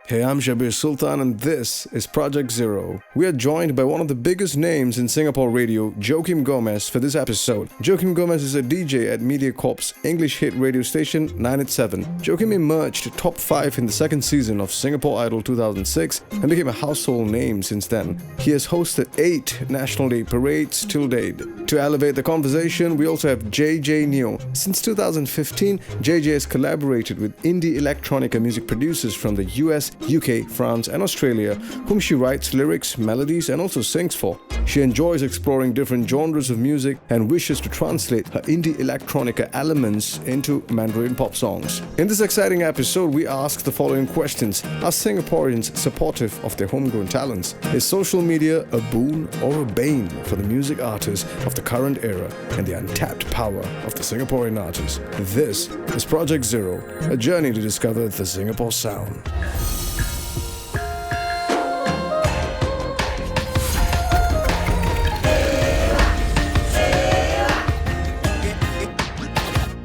Hey, I'm Shabir Sultan and this is Project Zero. We are joined by one of the biggest names in Singapore radio, Joakim Gomez, for this episode. Joakim Gomez is a DJ at Mediacorp's English hit radio station 987. Joakim emerged top 5 in the second season of Singapore Idol 2006 and became a household name since then. He has hosted 8 National Day parades till date. To elevate the conversation, we also have JJ Neo. Since 2015, JJ has collaborated with indie electronica music producers from the US, UK, France and Australia, whom she writes lyrics, melodies and also sings for. She enjoys exploring different genres of music and wishes to translate her indie electronica elements into Mandarin pop songs. In this exciting episode, we ask the following questions. Are Singaporeans supportive of their homegrown talents? Is social media a boon or a bane for the music artists of the current era and the untapped power of the Singaporean artists? This is Project Zero, a journey to discover the Singapore sound.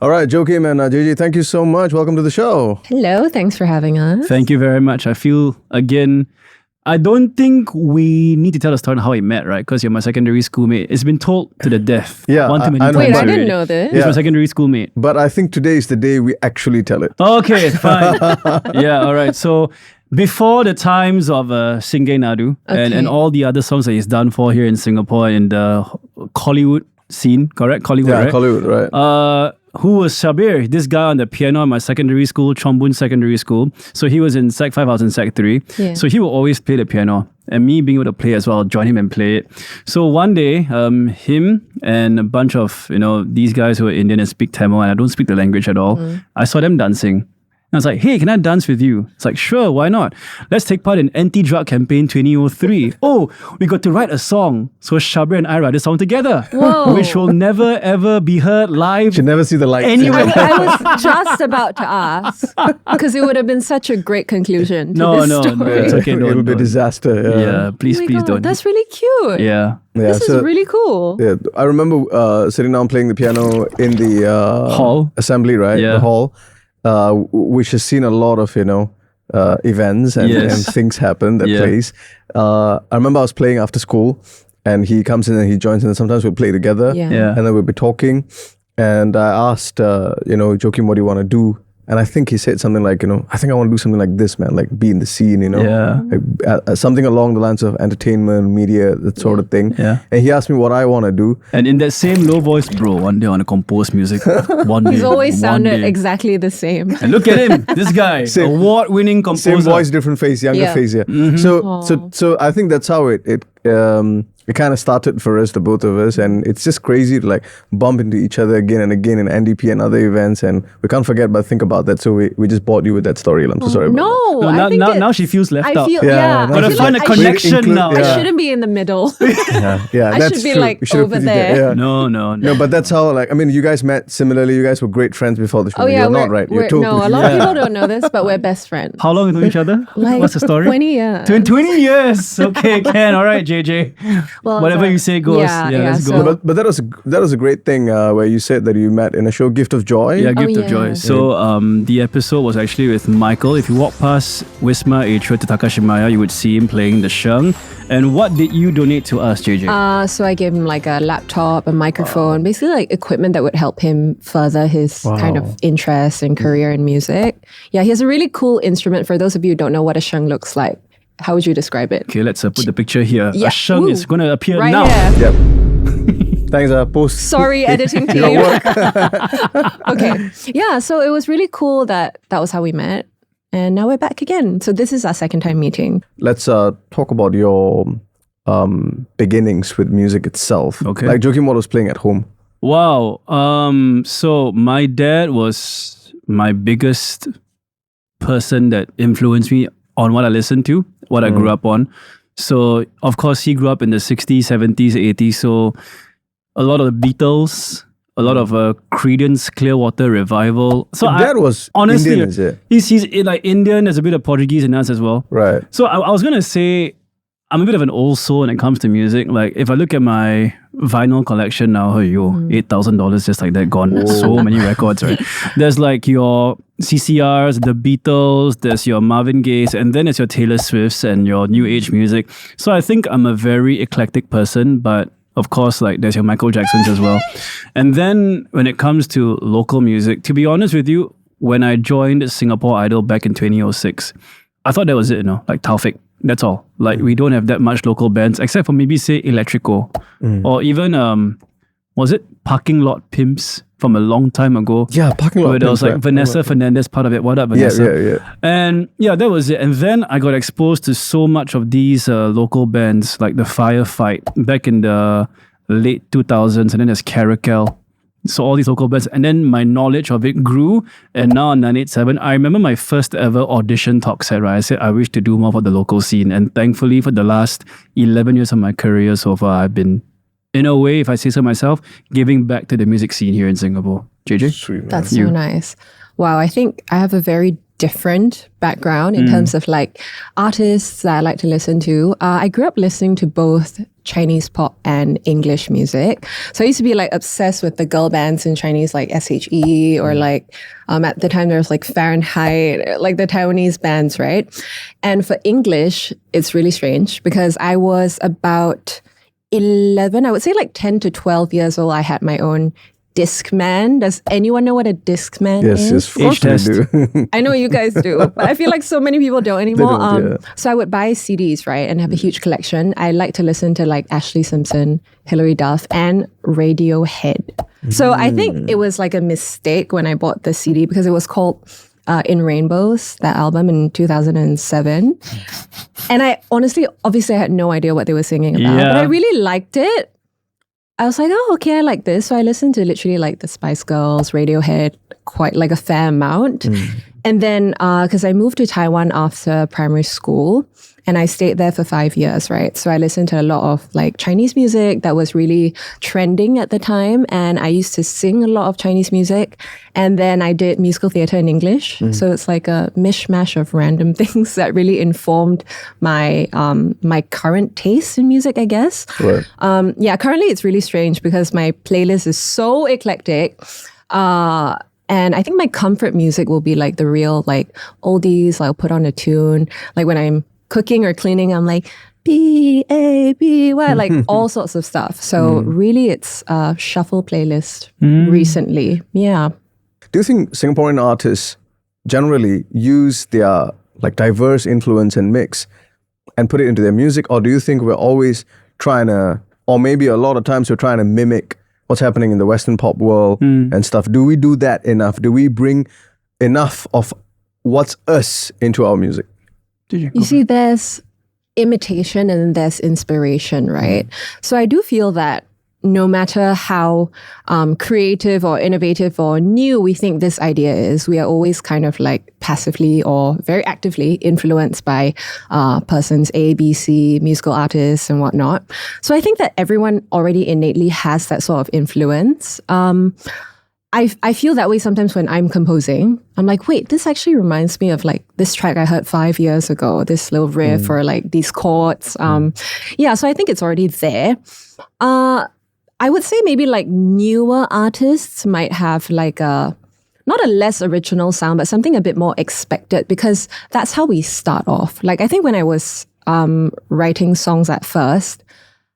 All right, Joakim and JJ, thank you so much. Welcome to the show. Hello, thanks for having us. Thank you very much. I feel, again, I don't think we need to tell the story on how we met, right? Because you're my secondary schoolmate. It's been told to the death. Yeah, one too many I know. times Wait, I already. didn't know this. He's my secondary schoolmate. But I think today is the day we actually tell it. Okay, fine. Yeah, all right. So before the times of Singai Nadu and all the other songs that he's done for here in Singapore in the Hollywood scene, correct? Hollywood, Yeah, right? Hollywood, right. Who was Shabir, this guy on the piano at my secondary school, Chong Secondary School. So he was in Sec 5, I was in Sec 3. Yeah. So he would always play the piano. And me being able to play as well, join him and play it. So one day, him and a bunch of, these guys who are Indian and speak Tamil, and I don't speak the language at all, I saw them dancing. And I was like, hey, can I dance with you? It's like, sure, why not? Let's take part in Anti-Drug Campaign 2003. Oh, we got to write a song. So Shabir and I write a song together. Whoa. Which will never ever be heard live. You never see the light. Anyway. I was just about to ask because it would have been such a great conclusion to this story. It's okay. It'll be a disaster. Yeah, please, Oh my please God, don't. That's really cute. Yeah. Yeah, This is really cool. Yeah, I remember sitting down playing the piano in the Hall. assembly, right? Yeah. The hall, which has seen a lot of events and, Yes. and things happen that Yeah. place. I remember I was playing after school, and he comes in and he joins in. And sometimes we'll play together, Yeah. Yeah. and then we'll be talking. And I asked, Joakim, what do you want to do? And I think he said something like, I think I want to do something like this, man, like be in the scene, Yeah. like, something along the lines of entertainment, media, that sort of thing. Yeah. And he asked me what I want to do. And in that same low voice, bro, one day I want to compose music. One day. He's always one sounded day. exactly the same. And look at him, this guy, Same- award-winning composer. Same voice, different face, younger Yeah. face. Yeah. So I think that's how it kind of started for us, the both of us, and it's just crazy to like bump into each other again and again in NDP and other events, and we can't forget but think about that. So we just bought you with that story. I'm so sorry about that. No, I now, think now, it's- now she feels left I out. feel, Yeah, yeah. now I Gotta feel find a like I should- connection include- now. yeah. I shouldn't be in the middle. Yeah, I that's should be, true. like, We should have over put it there. Yeah. No. But that's how, like, I mean, you guys met similarly. You guys were great friends before the show. Oh yeah, You're not, right? You're totally. no, a lot of people don't know this, but we're best friends. How long have we known each other? Like What's the story? 20 years. 20 years. Okay, Ken. All right, JJ. Well, Whatever you say goes. yeah, Let's so- go. But that was a great thing where you said that you met in a show, Gift of Joy. Yeah, Gift of yeah. Joy. So the episode was actually with Michael. If you walk past Wisma Atria to Takashimaya, you would see him playing the sheng. And what did you donate to us, JJ? So I gave him like a laptop, a microphone, basically like equipment that would help him further his kind of interest and career in music. Yeah, he has a really cool instrument. For those of you who don't know what a sheng looks like, how would you describe it? Okay, let's put the picture here. Yeah. A sheng Ooh. is going to appear Right now. here. Yep. Thanks, post. Sorry, editing team. Okay. Yeah, so it was really cool that was how we met. And now we're back again. So this is our second time meeting. Let's talk about your beginnings with music itself. Okay. Like Joakim was playing at home. Wow. So my dad was my biggest person that influenced me on what I listened to, what I grew up on. So, of course, he grew up in the 60s, 70s, 80s. So, a lot of the Beatles, a lot of Creedence Clearwater Revival. So, Your dad was honestly, Indian, is it? He's like Indian. There's a bit of Portuguese in us as well. Right. So, I was going to say, I'm a bit of an old soul when it comes to music. Like, if I look at my vinyl collection now, $8,000 just like that, gone. So many records, right? There's like your CCRs, the Beatles, there's your Marvin Gaye's, and then there's your Taylor Swift's and your new age music. So I think I'm a very eclectic person, but of course, like there's your Michael Jacksons as well. And then when it comes to local music, to be honest with you, when I joined Singapore Idol back in 2006, I thought that was it, like Taufik. That's all. Like we don't have that much local bands, except for maybe say Electrico, or even was it Parking Lot Pimps from a long time ago? Yeah, Parking Lot where there was Pimps, like Vanessa Fernandez part of it. What up, Vanessa? Yeah. And yeah, that was it. And then I got exposed to so much of these local bands, like the Firefight back in the late 2000s, and then there's Caracal. So all these local bands, and then my knowledge of it grew. And now on 987, I remember my first ever audition talk set, right? I said I wish to do more for the local scene. And thankfully, for the last 11 years of my career so far, I've been, in a way, if I say so myself, giving back to the music scene here in Singapore. JJ? Sweet, man. That's so nice. Wow, I think I have a very different background in terms of like artists that I like to listen to. I grew up listening to both Chinese pop and English music. So I used to be like obsessed with the girl bands in Chinese, like SHE, or like at the time there was like Fahrenheit, like the Taiwanese bands, right? And for English, it's really strange because I was about 11, I would say like 10 to 12 years old. I had my own Discman. Does anyone know what a Discman is? Yes, of course they do. I know you guys do, but I feel like so many people don't anymore. They don't, yeah. So I would buy CDs, right, and have a huge collection. I like to listen to like Ashley Simpson, Hilary Duff, and Radiohead. So I think it was like a mistake when I bought the CD because it was called In Rainbows, that album in 2007. And I obviously I had no idea what they were singing about, but I really liked it. I was like, oh, okay, I like this. So I listened to literally like the Spice Girls, Radiohead, quite like a fair amount. And then, because I moved to Taiwan after primary school, and I stayed there for 5 years, right? So I listened to a lot of like Chinese music that was really trending at the time. And I used to sing a lot of Chinese music. And then I did musical theater in English. So it's like a mishmash of random things that really informed my my current taste in music, I guess. Right. Currently it's really strange because my playlist is so eclectic. And I think my comfort music will be like the real like oldies. I'll put on a tune. Like when I'm cooking or cleaning, I'm like B-A-B-Y, like all sorts of stuff. So really it's a shuffle playlist recently. Yeah. Do you think Singaporean artists generally use their like diverse influence and mix and put it into their music? Or do you think we're always trying to, or maybe a lot of times we're trying to mimic what's happening in the Western pop world and stuff? Do we do that enough? Do we bring enough of what's us into our music? You see, there's imitation and then there's inspiration, right? So I do feel that no matter how creative or innovative or new we think this idea is, we are always kind of like passively or very actively influenced by persons A, B, C, musical artists and whatnot. So I think that everyone already innately has that sort of influence. I feel that way sometimes when I'm composing. I'm like, wait, this actually reminds me of like this track I heard 5 years ago, this little riff or like these chords. So I think it's already there. I would say maybe like newer artists might have like not a less original sound, but something a bit more expected because that's how we start off. Like I think when I was writing songs at first,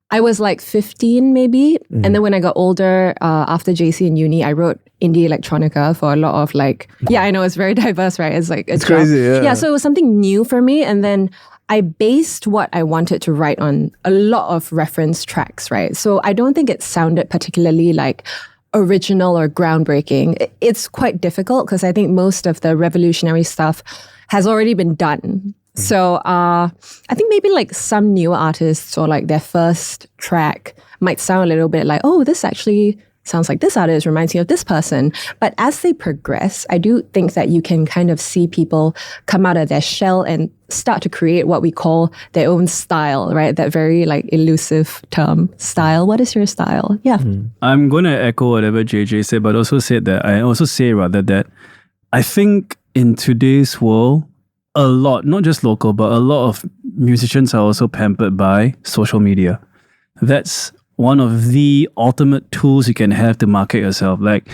I was like 15 maybe. And then when I got older, after JC and uni, I wrote indie electronica for a lot of like, I know it's very diverse, right? It's like, it's crazy, yeah. So it was something new for me. And then I based what I wanted to write on a lot of reference tracks, right? So I don't think it sounded particularly like original or groundbreaking. It's quite difficult because I think most of the revolutionary stuff has already been done. So I think maybe like some newer artists or like their first track might sound a little bit like, oh, this actually sounds like this artist, reminds me of this person. But as they progress, I do think that you can kind of see people come out of their shell and start to create what we call their own style, right? That very like elusive term, style. What is your style? Yeah. I'm going to echo whatever JJ said, but also I also say rather that I think in today's world, a lot, not just local, but a lot of musicians are also pampered by social media. That's one of the ultimate tools you can have to market yourself. Like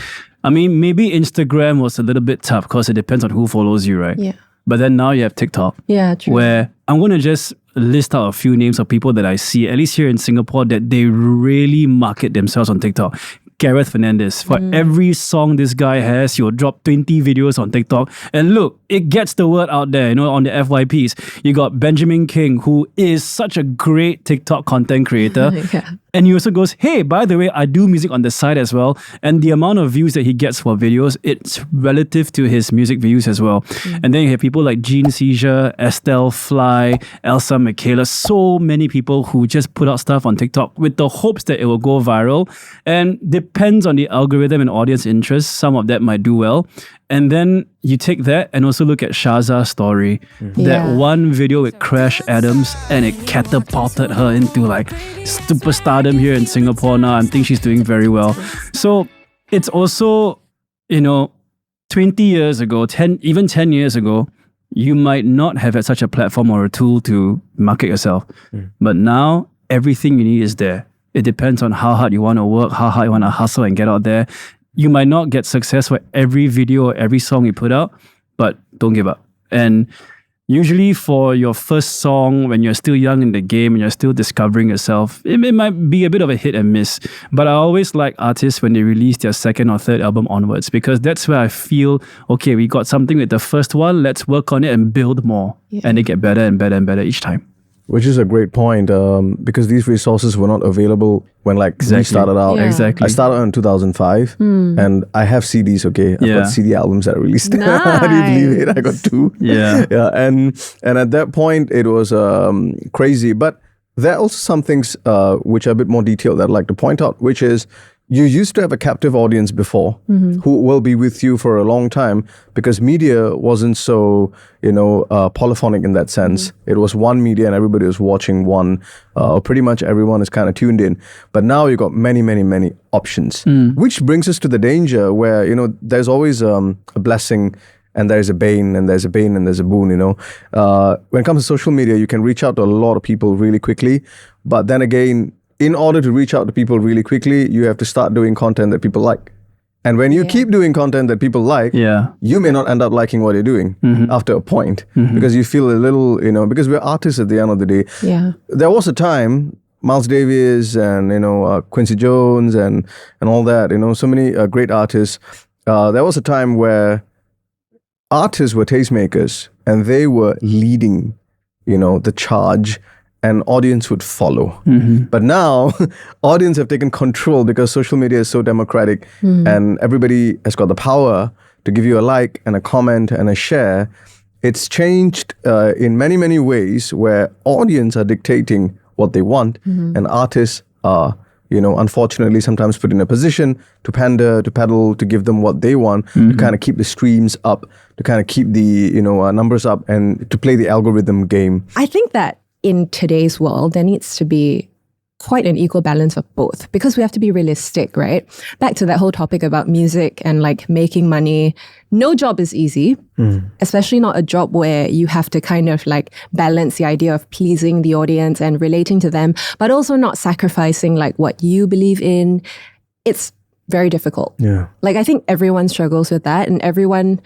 I mean, maybe Instagram was a little bit tough because it depends on who follows you, right? Yeah. But then now you have TikTok. Yeah, true. Where I'm going to just list out a few names of people that I see, at least here in Singapore, that they really market themselves on TikTok. Gareth Fernandez. For every song this guy has, he'll drop 20 videos on TikTok. And look, it gets the word out there, on the FYPs. You got Benjamin King, who is such a great TikTok content creator. Yeah. And he also goes, hey, by the way, I do music on the side as well. And the amount of views that he gets for videos, it's relative to his music views as well. And then you have people like Gene Seizure, Estelle Fly, Elsa Michaela, so many people who just put out stuff on TikTok with the hopes that it will go viral. And depends on the algorithm and audience interest. Some of that might do well. And then you take that and also look at Shaza's story. That one video with Crash Adams, and it catapulted her into like superstardom here in Singapore now. I think she's doing very well. So it's also, 20 years ago, 10 years ago, you might not have had such a platform or a tool to market yourself. But now everything you need is there. It depends on how hard you want to work, how hard you want to hustle and get out there. You might not get success for every video or every song you put out, but don't give up. And usually for your first song, when you're still young in the game and you're still discovering yourself, it might be a bit of a hit and miss. But I always like artists when they release their second or third album onwards, because that's where I feel, okay, we got something with the first one, let's work on it and build more. Yeah. And they get better and better and better each time. Which is a great point, because these resources were not available when we started out. Yeah. Exactly. I started in 2005 and I have CDs, okay? I've got CD albums that I released. Nice. I didn't believe it. I got 2. Yeah. Yeah. And at that point, it was crazy. But there are also some things which are a bit more detailed that I'd like to point out, which is you used to have a captive audience before who will be with you for a long time, because media wasn't so, polyphonic in that sense. It was one media and everybody was watching one. Pretty much everyone is kind of tuned in. But now you've got many, many, many options, which brings us to the danger where, there's always a blessing and there's a bane, and there's a bane and there's a boon, When it comes to social media, you can reach out to a lot of people really quickly. But then again, in order to reach out to people really quickly, you have to start doing content that people like. And when you keep doing content that people like, you may not end up liking what you're doing after a point, because you feel a little, because we're artists at the end of the day. Yeah. There was a time, Miles Davis and, Quincy Jones and all that, so many great artists. There was a time where artists were tastemakers and they were leading, the charge, and audience would follow. But now, audience have taken control because social media is so democratic and everybody has got the power to give you a like and a comment and a share. It's changed in many, many ways where audience are dictating what they want and artists are, unfortunately sometimes put in a position to pander, to peddle, to give them what they want, to kind of keep the streams up, to kind of keep the, numbers up, and to play the algorithm game. I think that in today's world, there needs to be quite an equal balance of both, because we have to be realistic, right? Back to that whole topic about music and like making money. No job is easy, especially not a job where you have to kind of like balance the idea of pleasing the audience and relating to them, but also not sacrificing like what you believe in. It's very difficult. Yeah. Like I think everyone struggles with that, and everyone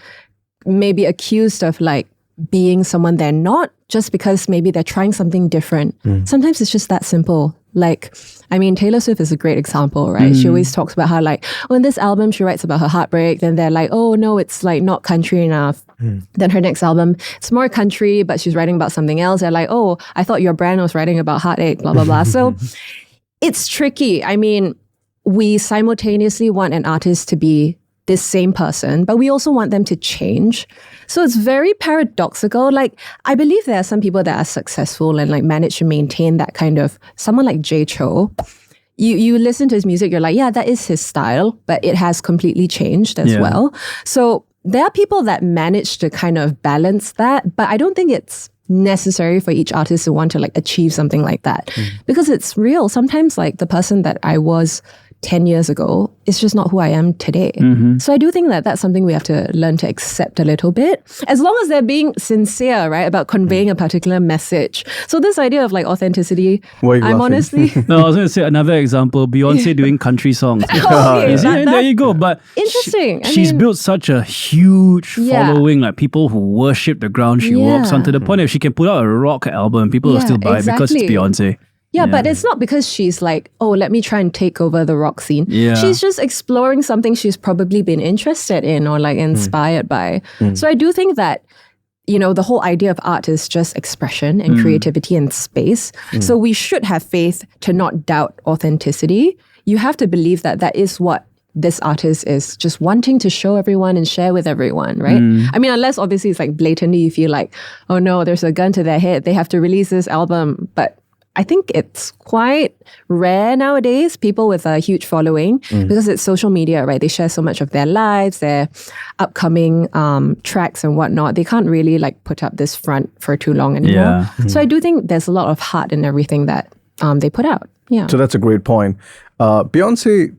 may be accused of like being someone they're not, just because maybe they're trying something different. Sometimes it's just that simple. Like, I mean, Taylor Swift is a great example, right? She always talks about how like, in this album, she writes about her heartbreak. Then they're like, oh no, it's like not country enough. Then her next album, it's more country, but she's writing about something else. They're like, oh, I thought your brand was writing about heartache, blah, blah, blah. So it's tricky. I mean, we simultaneously want an artist to be this same person, but we also want them to change. So it's very paradoxical. Like, I believe there are some people that are successful and like manage to maintain that kind of, someone like Jay Chou. You listen to his music, you're like, yeah, that is his style, but it has completely changed as well. So there are people that manage to kind of balance that, but I don't think it's necessary for each artist to want to like achieve something like that, because it's real. Sometimes like the person that I was 10 years ago is just not who I am today. So I do think that that's something we have to learn to accept a little bit, as long as they're being sincere, right, about conveying a particular message. So this idea of like authenticity, I'm honestly... No, I was going to say another example, Beyonce doing country songs. Okay, There you go. But interesting. She's built such a huge following, like people who worship the ground she walks on, to the point if she can put out a rock album, people will still buy it because it's Beyonce. Yeah, but it's not because she's like, oh, let me try and take over the rock scene. Yeah. She's just exploring something she's probably been interested in or like inspired by. So I do think that, you know, the whole idea of art is just expression and creativity and space. So we should have faith to not doubt authenticity. You have to believe that that is what this artist is just wanting to show everyone and share with everyone, right? I mean, unless obviously it's like blatantly you feel like, oh no, there's a gun to their head, they have to release this album. But I think it's quite rare nowadays, people with a huge following, because it's social media, right? They share so much of their lives, their upcoming tracks and whatnot. They can't really like put up this front for too long anymore. So I do think there's a lot of heart in everything that they put out. Yeah. So that's a great point. Beyonce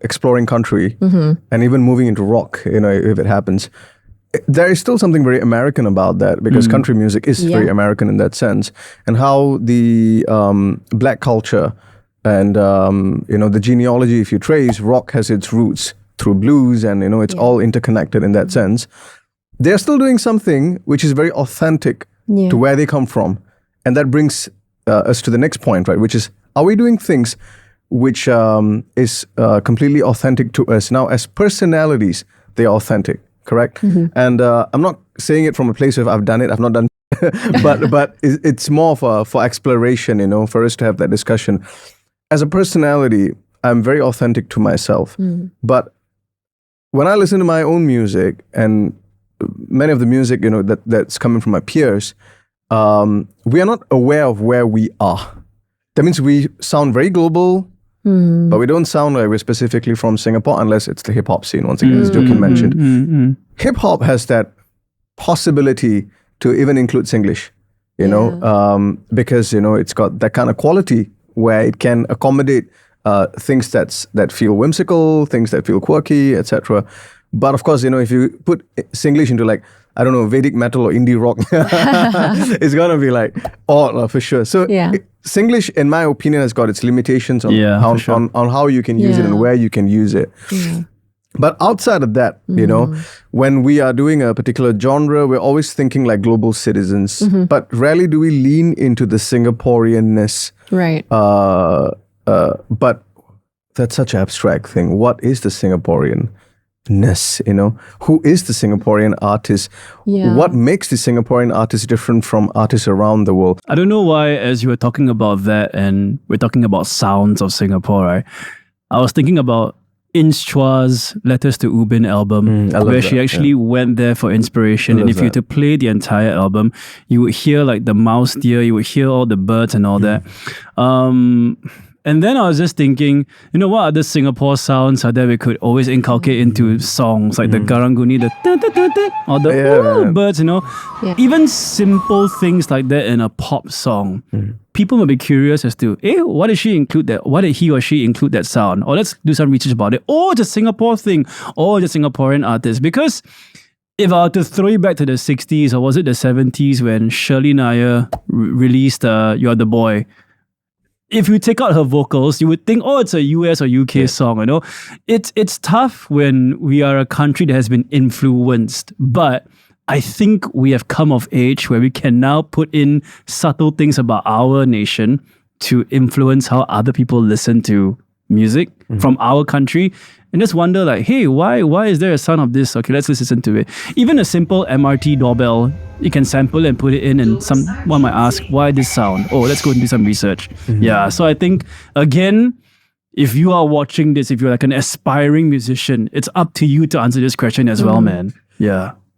exploring country and even moving into rock, you know, if it happens, there is still something very American about that, because country music is very American in that sense, and how the black culture and you know, the genealogy, if you trace, rock has its roots through blues, and you know, it's all interconnected in that sense. They're still doing something which is very authentic to where they come from, and that brings us to the next point, right? Which is, are we doing things which is completely authentic to us now as personalities? They are authentic. Correct? And I'm not saying it from a place of I've done it, I've not done it, but it's more for exploration, you know, for us to have that discussion. As a personality, I'm very authentic to myself. But when I listen to my own music and many of the music, you know, that's coming from my peers, we are not aware of where we are. That means we sound very global, but we don't sound like we're specifically from Singapore, unless it's the hip-hop scene, once again, as Joakim mentioned. Hip-hop has that possibility to even include Singlish, you know, because, you know, it's got that kind of quality where it can accommodate things that feel whimsical, things that feel quirky, etc. But of course, you know, if you put Singlish into like, I don't know, Vedic metal or indie rock, it's gonna be like odd for sure. So Singlish, in my opinion, has got its limitations on on how you can use it and where you can use it. But outside of that, you know, when we are doing a particular genre, we're always thinking like global citizens, but rarely do we lean into the Singaporeanness. Right. But that's such an abstract thing. What is the Singaporeanness, you know? Who is the Singaporean artist? What makes the Singaporean artist different from artists around the world? I don't know why, as you were talking about that and we're talking about sounds of Singapore, right? I was thinking about Inch Chua's Letters to Ubin album, where she actually went there for inspiration. And if you were to play the entire album, you would hear like the mouse deer, you would hear all the birds and all that. And then I was just thinking, you know, what other Singapore sounds are there we could always inculcate into songs, like the Garanguni, the or the birds, you know. Even simple things like that in a pop song. People might be curious as to, why did she include that? Why did he or she include that sound? Or let's do some research about it. Or the Singapore thing, or the Singaporean artist. Because if I were to throw you back to the 60s, or was it the 70s when Shirley Nair released You Are the Boy, if you take out her vocals, you would think, it's a US or UK song, you know. It's tough when we are a country that has been influenced, but I think we have come of age where we can now put in subtle things about our nation to influence how other people listen to music from our country, and just wonder like, hey, why is there a sound of this? Okay, let's listen to it. Even a simple MRT doorbell, you can sample and put it in, and someone might ask, why this sound? Oh, let's go and do some research. So I think, again, if you are watching this, if you're like an aspiring musician, it's up to you to answer this question as well, man.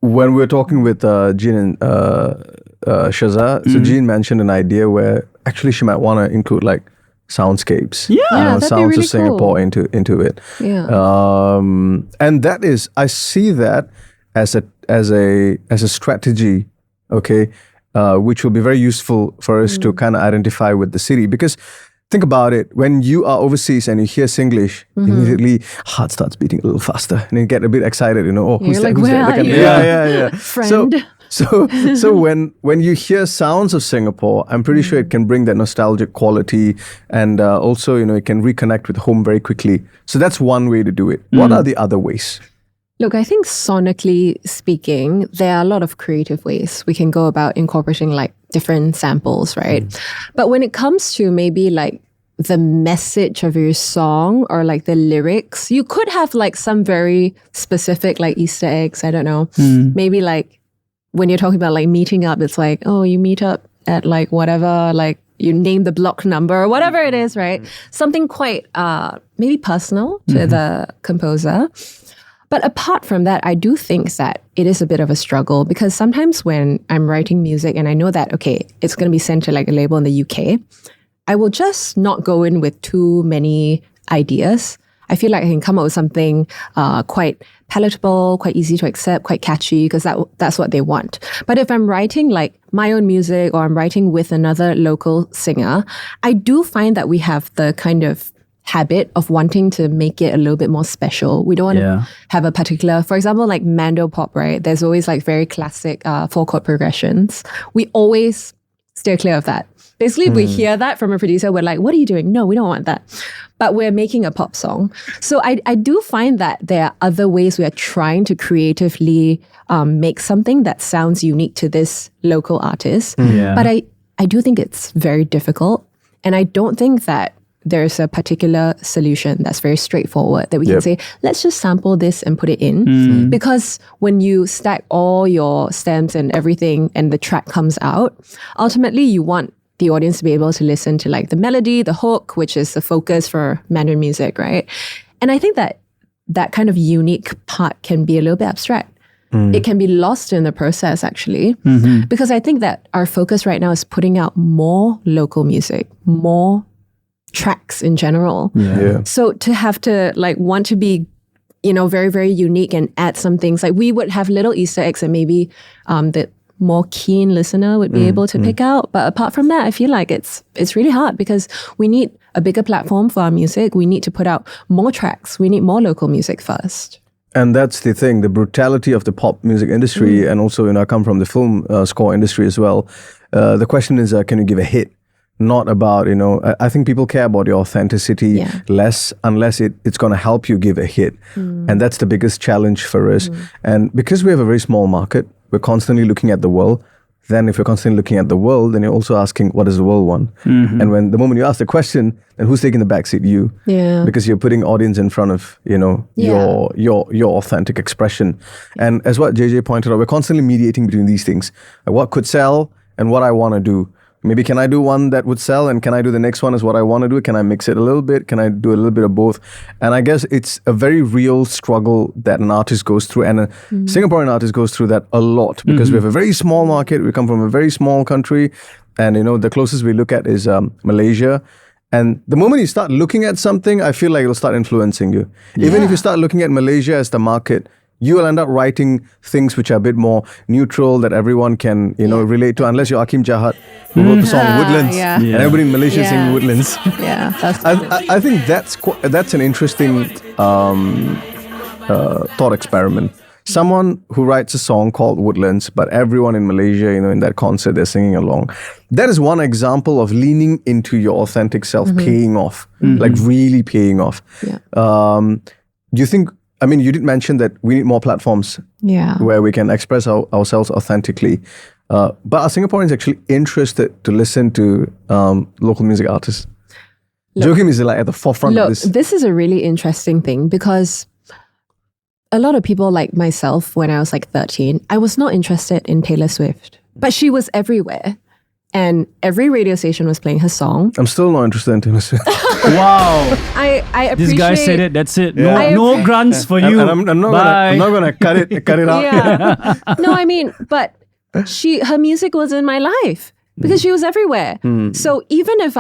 When we were talking with Jean and Shaza, so Jean mentioned an idea where actually she might want to include like soundscapes, sounds really of Singapore into it. And that is, I see that as a strategy, okay, which will be very useful for us to kind of identify with the city, because think about it. When you are overseas and you hear Singlish, immediately heart starts beating a little faster, and you get a bit excited. Oh, who's You're that? like, Who's where that? are you? Yeah. Friend. So when you hear sounds of Singapore, I'm pretty sure it can bring that nostalgic quality, and also it can reconnect with home very quickly. So that's one way to do it. What are the other ways? Look, I think sonically speaking, there are a lot of creative ways we can go about incorporating like different samples, right? But when it comes to maybe like the message of your song or like the lyrics, you could have like some very specific like Easter eggs. I don't know. Maybe like when you're talking about like meeting up, it's like, oh, you meet up at like whatever, like you name the block number or whatever it is, right? Something quite maybe personal to the composer. But apart from that, I do think that it is a bit of a struggle because sometimes when I'm writing music and I know that, okay, it's going to be sent to like a label in the UK, I will just not go in with too many ideas. I feel like I can come up with something quite palatable, quite easy to accept, quite catchy, because that's what they want. But if I'm writing like my own music or I'm writing with another local singer, I do find that we have the kind of habit of wanting to make it a little bit more special. We don't want to have a particular, for example, like Mando pop, right? There's always like very classic 4-chord progressions. We always steer clear of that. Basically, if we hear that from a producer, we're like, what are you doing? No, we don't want that. But we're making a pop song. So I do find that there are other ways we are trying to creatively make something that sounds unique to this local artist. But I do think it's very difficult. And I don't think that there's a particular solution that's very straightforward that we can say, let's just sample this and put it in. Because when you stack all your stems and everything and the track comes out, ultimately you want the audience to be able to listen to like the melody, the hook, which is the focus for Mandarin music, right? And I think that that kind of unique part can be a little bit abstract. It can be lost in the process actually, because I think that our focus right now is putting out more local music, more tracks in general. So to have to like want to be, very, very unique and add some things, like we would have little Easter eggs that maybe the more keen listener would be able to pick out. But apart from that, I feel like it's really hard because we need a bigger platform for our music. We need to put out more tracks. We need more local music first. And that's the thing, the brutality of the pop music industry, and also, I come from the film score industry as well. The question is, can you give a hit? Not about, I think people care about your authenticity less unless it's going to help you give a hit. And that's the biggest challenge for us. And because we have a very small market, we're constantly looking at the world. Then if you're constantly looking at the world, then you're also asking, what does the world want? And when the moment you ask the question, then who's taking the backseat? You. Because you're putting audience in front of, your authentic expression. And as what JJ pointed out, we're constantly mediating between these things. Like what could sell and what I want to do. Maybe can I do one that would sell, and can I do the next one as what I want to do? Can I mix it a little bit? Can I do a little bit of both? And I guess it's a very real struggle that an artist goes through, and a Singaporean artist goes through that a lot because we have a very small market. We come from a very small country, and the closest we look at is Malaysia. And the moment you start looking at something, I feel like it'll start influencing you. Even if you start looking at Malaysia as the market, you will end up writing things which are a bit more neutral that everyone can, relate to, unless you're Akim Jahat, who wrote the song Woodlands, and everybody in Malaysia is singing Woodlands. I think that's an interesting thought experiment. Someone who writes a song called Woodlands, but everyone in Malaysia, in that concert, they're singing along. That is one example of leaning into your authentic self, paying off, like really paying off. Do you think, you did mention that we need more platforms where we can express ourselves authentically. But are Singaporeans actually interested to listen to local music artists? Joakim is like at the forefront of this. This is a really interesting thing because a lot of people like myself, when I was like 13, I was not interested in Taylor Swift, but she was everywhere. And every radio station was playing her song. I'm still not interested in Taylor Swift. Wow. I appreciate... This guy said it, that's it. No grants for you. I'm not gonna cut it out. But her music was in my life because she was everywhere. So even if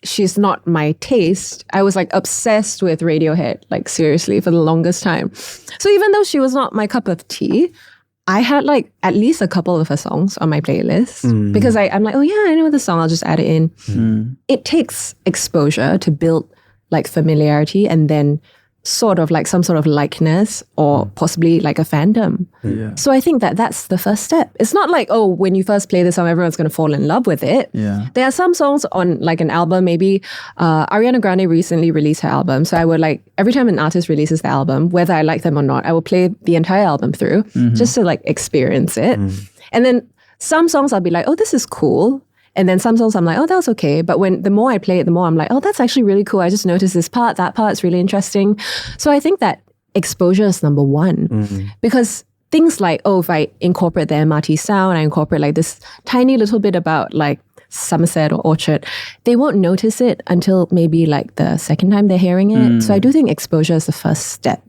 she's not my taste, I was like obsessed with Radiohead, like seriously, for the longest time. So even though she was not my cup of tea, I had like at least a couple of her songs on my playlist because I'm like, oh yeah, I know the song, I'll just add it in. It takes exposure to build like familiarity and then sort of like some sort of likeness or possibly like a fandom. Yeah. So I think that that's the first step. It's not like, oh, when you first play the song, everyone's going to fall in love with it. Yeah. There are some songs on like an album, maybe Ariana Grande recently released her album. So I would like, every time an artist releases the album, whether I like them or not, I will play the entire album through just to like experience it. And then some songs I'll be like, oh, this is cool. And then some songs I'm like, oh, that was okay. But the more I play it, the more I'm like, oh, that's actually really cool. I just noticed this part, that part's really interesting. So I think that exposure is number one. Because things like, oh, if I incorporate the MRT sound, I incorporate like this tiny little bit about like Somerset or Orchard, they won't notice it until maybe like the second time they're hearing it. So I do think exposure is the first step.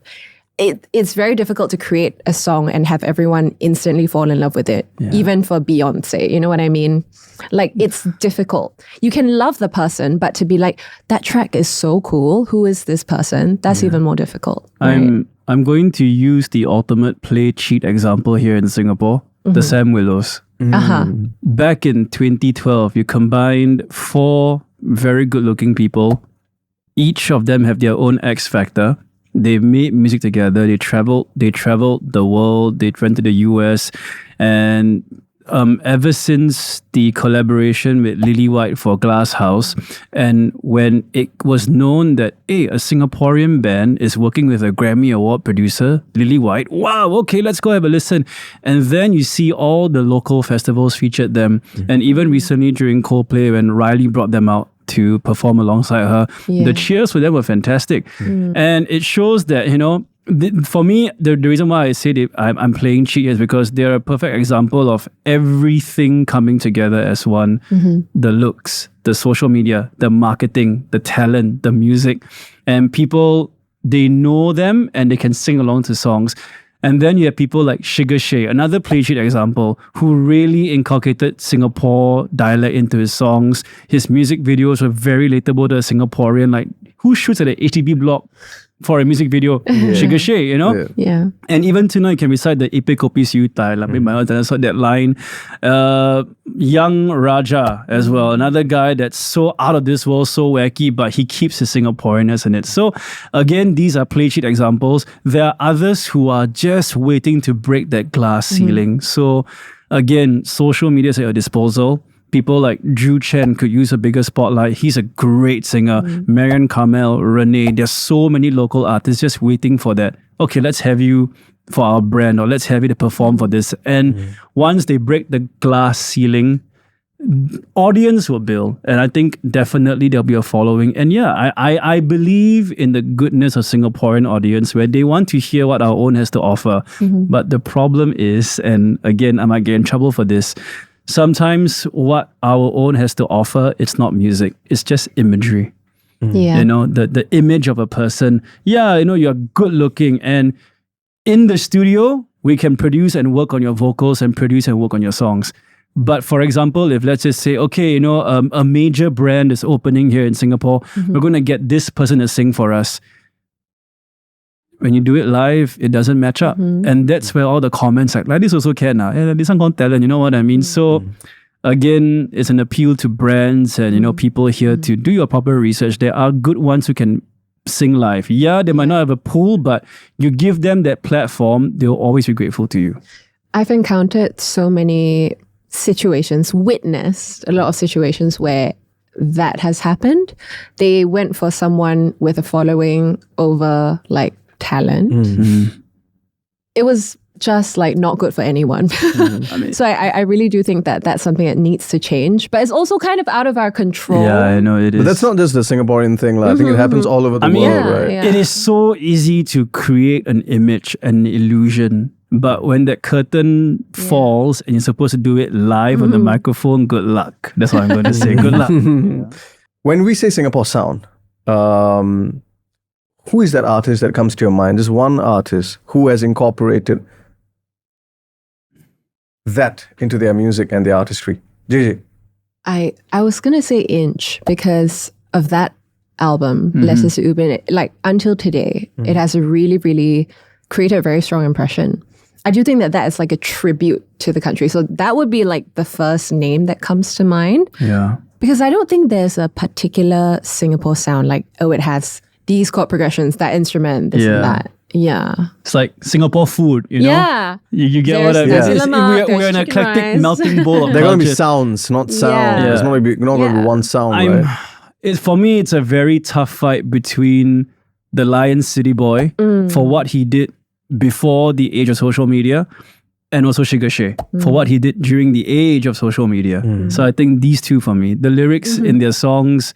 It's very difficult to create a song and have everyone instantly fall in love with it, even for Beyonce. You know what I mean? Like, it's difficult. You can love the person, but to be like, that track is so cool. Who is this person? That's even more difficult. Right? I'm going to use the ultimate play cheat example here in Singapore, the Sam Willows. Back in 2012, you combined 4 very good-looking people. Each of them have their own X factor. They made music together. They traveled the world. They went to the US, and ever since the collaboration with Lily White for Glass House, and when it was known that a Singaporean band is working with a Grammy Award producer, Lily White, wow, okay, let's go have a listen. And then you see all the local festivals featured them, and even recently during Coldplay when Riley brought them out to perform alongside her, the cheers for them were fantastic. And it shows that, you know, for me, the reason why I say that I'm playing cheat is because they're a perfect example of everything coming together as one. The looks, the social media, the marketing, the talent, the music, and people, they know them and they can sing along to songs. And then you have people like Sugar Shay, another play cheat example, who really inculcated Singapore dialect into his songs. His music videos were very relatable to a Singaporean. Like, who shoots at an HDB block for a music video? Sugar Shay, you know? Yeah. And even tonight, you can recite the Ipe Kopi Siu Tai, like that line. Young Raja as well, another guy that's so out of this world, so wacky, but he keeps his Singaporeanness in it. So again, these are play cheat examples. There are others who are just waiting to break that glass ceiling. So again, social media is at your disposal. People like Drew Chen could use a bigger spotlight. He's a great singer. Marian Carmel, Renee, there's so many local artists just waiting for that. Okay, let's have you for our brand, or let's have you to perform for this. And once they break the glass ceiling, audience will build. And I think definitely there'll be a following. And yeah, I believe in the goodness of Singaporean audience where they want to hear what our own has to offer. But the problem is, and again, I might get in trouble for this, sometimes what our own has to offer, it's not music, it's just imagery. You know, the image of a person. Yeah, you know, you're good looking, and in the studio, we can produce and work on your vocals and produce and work on your songs. But for example, if let's just say, okay, you know, a major brand is opening here in Singapore, we're going to get this person to sing for us. When you do it live, it doesn't match up. And that's where all the comments like this also can. This one got talent, you know what I mean? So again, it's an appeal to brands and, you know, people here to do your proper research. There are good ones who can sing live. Yeah, they might not have a pool, but you give them that platform, they'll always be grateful to you. I've encountered so many situations, witnessed a lot of situations where that has happened. They went for someone with a following over like talent. It was just like not good for anyone. So I really do think that that's something that needs to change, but it's also kind of out of our control. Yeah, I know it is. But that's not just the Singaporean thing. Like, I think it happens all over the world, right? Yeah. It is so easy to create an image, an illusion. But when that curtain falls and you're supposed to do it live on the microphone, good luck. That's what I'm going to say. Good luck. When we say Singapore sound, who is that artist that comes to your mind? There's one artist who has incorporated that into their music and their artistry. JJ. I was going to say Inch because of that album, Letters to Ubin. Like, until today, it has a really, really created a very strong impression. I do think that that is like a tribute to the country. So that would be like the first name that comes to mind. Yeah. Because I don't think there's a particular Singapore sound like, oh, it has these chord progressions, that instrument, this and that. Yeah. It's like Singapore food, you know? Yeah. You get There's what I mean? nasi lemak, We're there's an chicken eclectic rice. melting bowl of They're going to be cultures. sounds, not sound. Yeah. There's not going to be one sound, right? For me, it's a very tough fight between the Lion City Boy for what he did before the age of social media, and also Sugar Shay for what he did during the age of social media. So I think these two for me, the lyrics in their songs,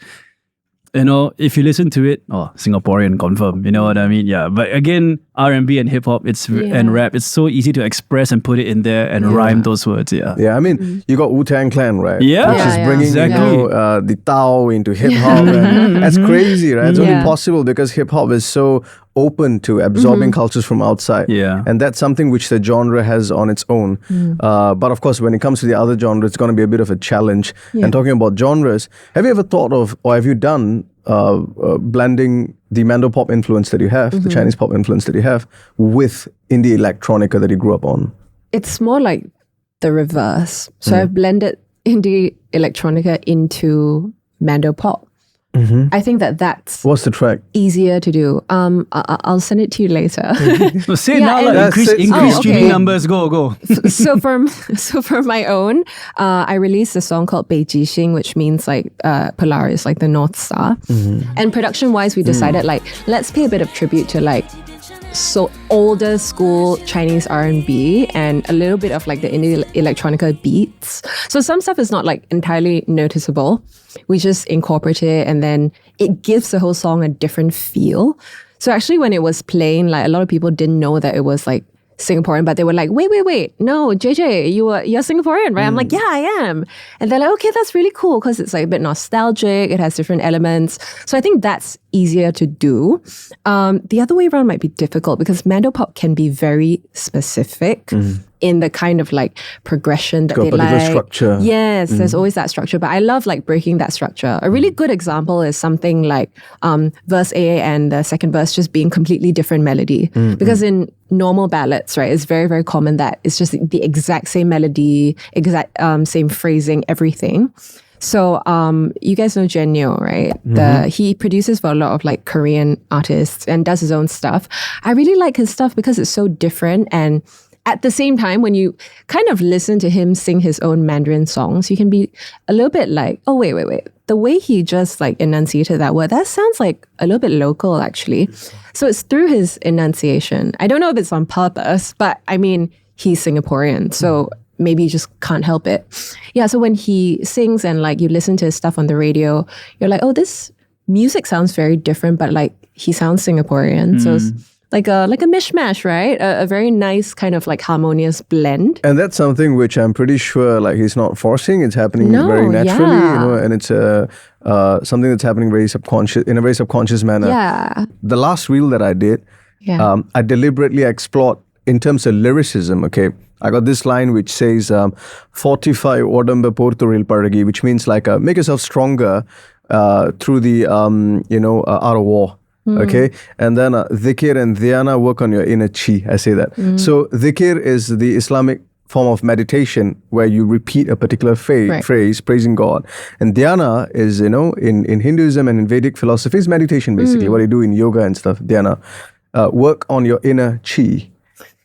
you know, if you listen to it, Singaporean confirm, you know what I mean? Yeah. But again, R&B and hip hop, and rap, it's so easy to express and put it in there and rhyme those words. Yeah. Yeah, I mean, you got Wu-Tang Clan, right? Yeah. Which is bringing, exactly. the Tao into hip-hop. And that's crazy, right? It's only possible because hip-hop is so open to absorbing cultures from outside. Yeah. And that's something which the genre has on its own. But of course, when it comes to the other genre, it's going to be a bit of a challenge. And talking about genres, have you ever thought of, or have you done blending the Mando pop influence that you have, the Chinese pop influence that you have, with indie electronica that you grew up on? It's more like the reverse. So I've blended indie electronica into Mando pop. I think that's What's the track? easier to do. I'll send it to you later. So say Yeah, now, and- like, increase streaming okay. numbers. Go. so for my own, I released a song called 北极星, which means like Polaris, like the North Star. And production wise, we decided like, let's pay a bit of tribute to like so older school Chinese R&B and a little bit of like the indie electronica beats. So some stuff is not like entirely noticeable. We just incorporate it and then it gives the whole song a different feel. So actually when it was playing, like a lot of people didn't know that it was like Singaporean, but they were like, wait, no, JJ, you're Singaporean, right? I'm like, yeah, I am. And they're like, okay, that's really cool because it's like a bit nostalgic. It has different elements. So I think that's easier to do. The other way around might be difficult because Mando pop can be very specific in the kind of like progression that Got a they particular like. structure. Yes, there's always that structure, but I love like breaking that structure. A really good example is something like verse A and the second verse just being completely different melody. Because in normal ballads, right, it's very, very common that it's just the exact same melody, exact same phrasing, everything. So you guys know JJ Neo, right? He produces for a lot of like Korean artists and does his own stuff. I really like his stuff because it's so different, and at the same time, when you kind of listen to him sing his own Mandarin songs, you can be a little bit like, oh, wait. The way he just like enunciated that word, that sounds like a little bit local actually. So it's through his enunciation. I don't know if it's on purpose, but I mean, he's Singaporean. So maybe you just can't help it. Yeah, so when he sings and like you listen to his stuff on the radio, you're like, oh, this music sounds very different, but like he sounds Singaporean. So it's like a mishmash, right? A very nice kind of like harmonious blend. And that's something which I'm pretty sure like he's not forcing. It's happening very naturally, you know, and it's something that's happening in a very subconscious manner. Yeah. The last reel that I did, I deliberately explored in terms of lyricism, okay? I got this line which says, fortify odamba porturil paragi, which means like make yourself stronger through the, art of war. Okay, and then dhikr and dhyana work on your inner chi. I say that. So dhikr is the Islamic form of meditation where you repeat a particular phrase praising God, and dhyana is, you know, in Hinduism and in Vedic philosophy is meditation basically. What you do in yoga and stuff. Dhyana, work on your inner chi,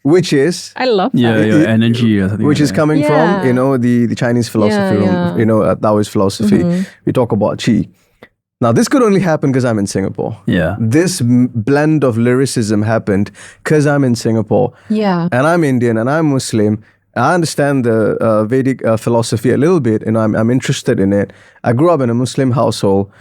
which is I love that. your energy or something. which is coming from, you know, the Chinese philosophy, you know, Taoist philosophy. We talk about chi. Now, this could only happen because I'm in Singapore. Yeah. This blend of lyricism happened because I'm in Singapore. Yeah. And I'm Indian and I'm Muslim. I understand the Vedic philosophy a little bit, and I'm interested in it. I grew up in a Muslim household.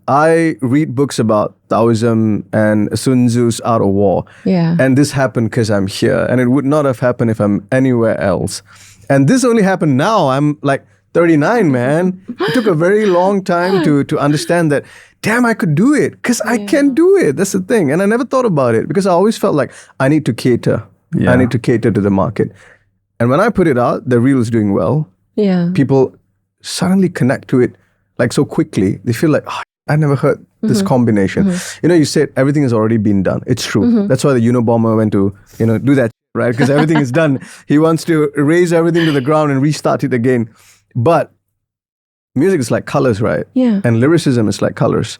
I read books about Taoism and Sun Tzu's Art of War. Yeah. And this happened because I'm here. And it would not have happened if I'm anywhere else. And this only happened now. I'm like 39, man. It took a very long time to understand that, damn, I could do it because I can do it. That's the thing. And I never thought about it because I always felt like I need to cater. I need to cater to the market. And when I put it out, the reel is doing well. Yeah. People suddenly connect to it like so quickly. They feel like, I never heard this combination. You know, you said everything has already been done. It's true. That's why the Unabomber went to, you know, do that right? Because everything is done. He wants to erase everything to the ground and restart it again. But music is like colors, right? Yeah. And lyricism is like colors.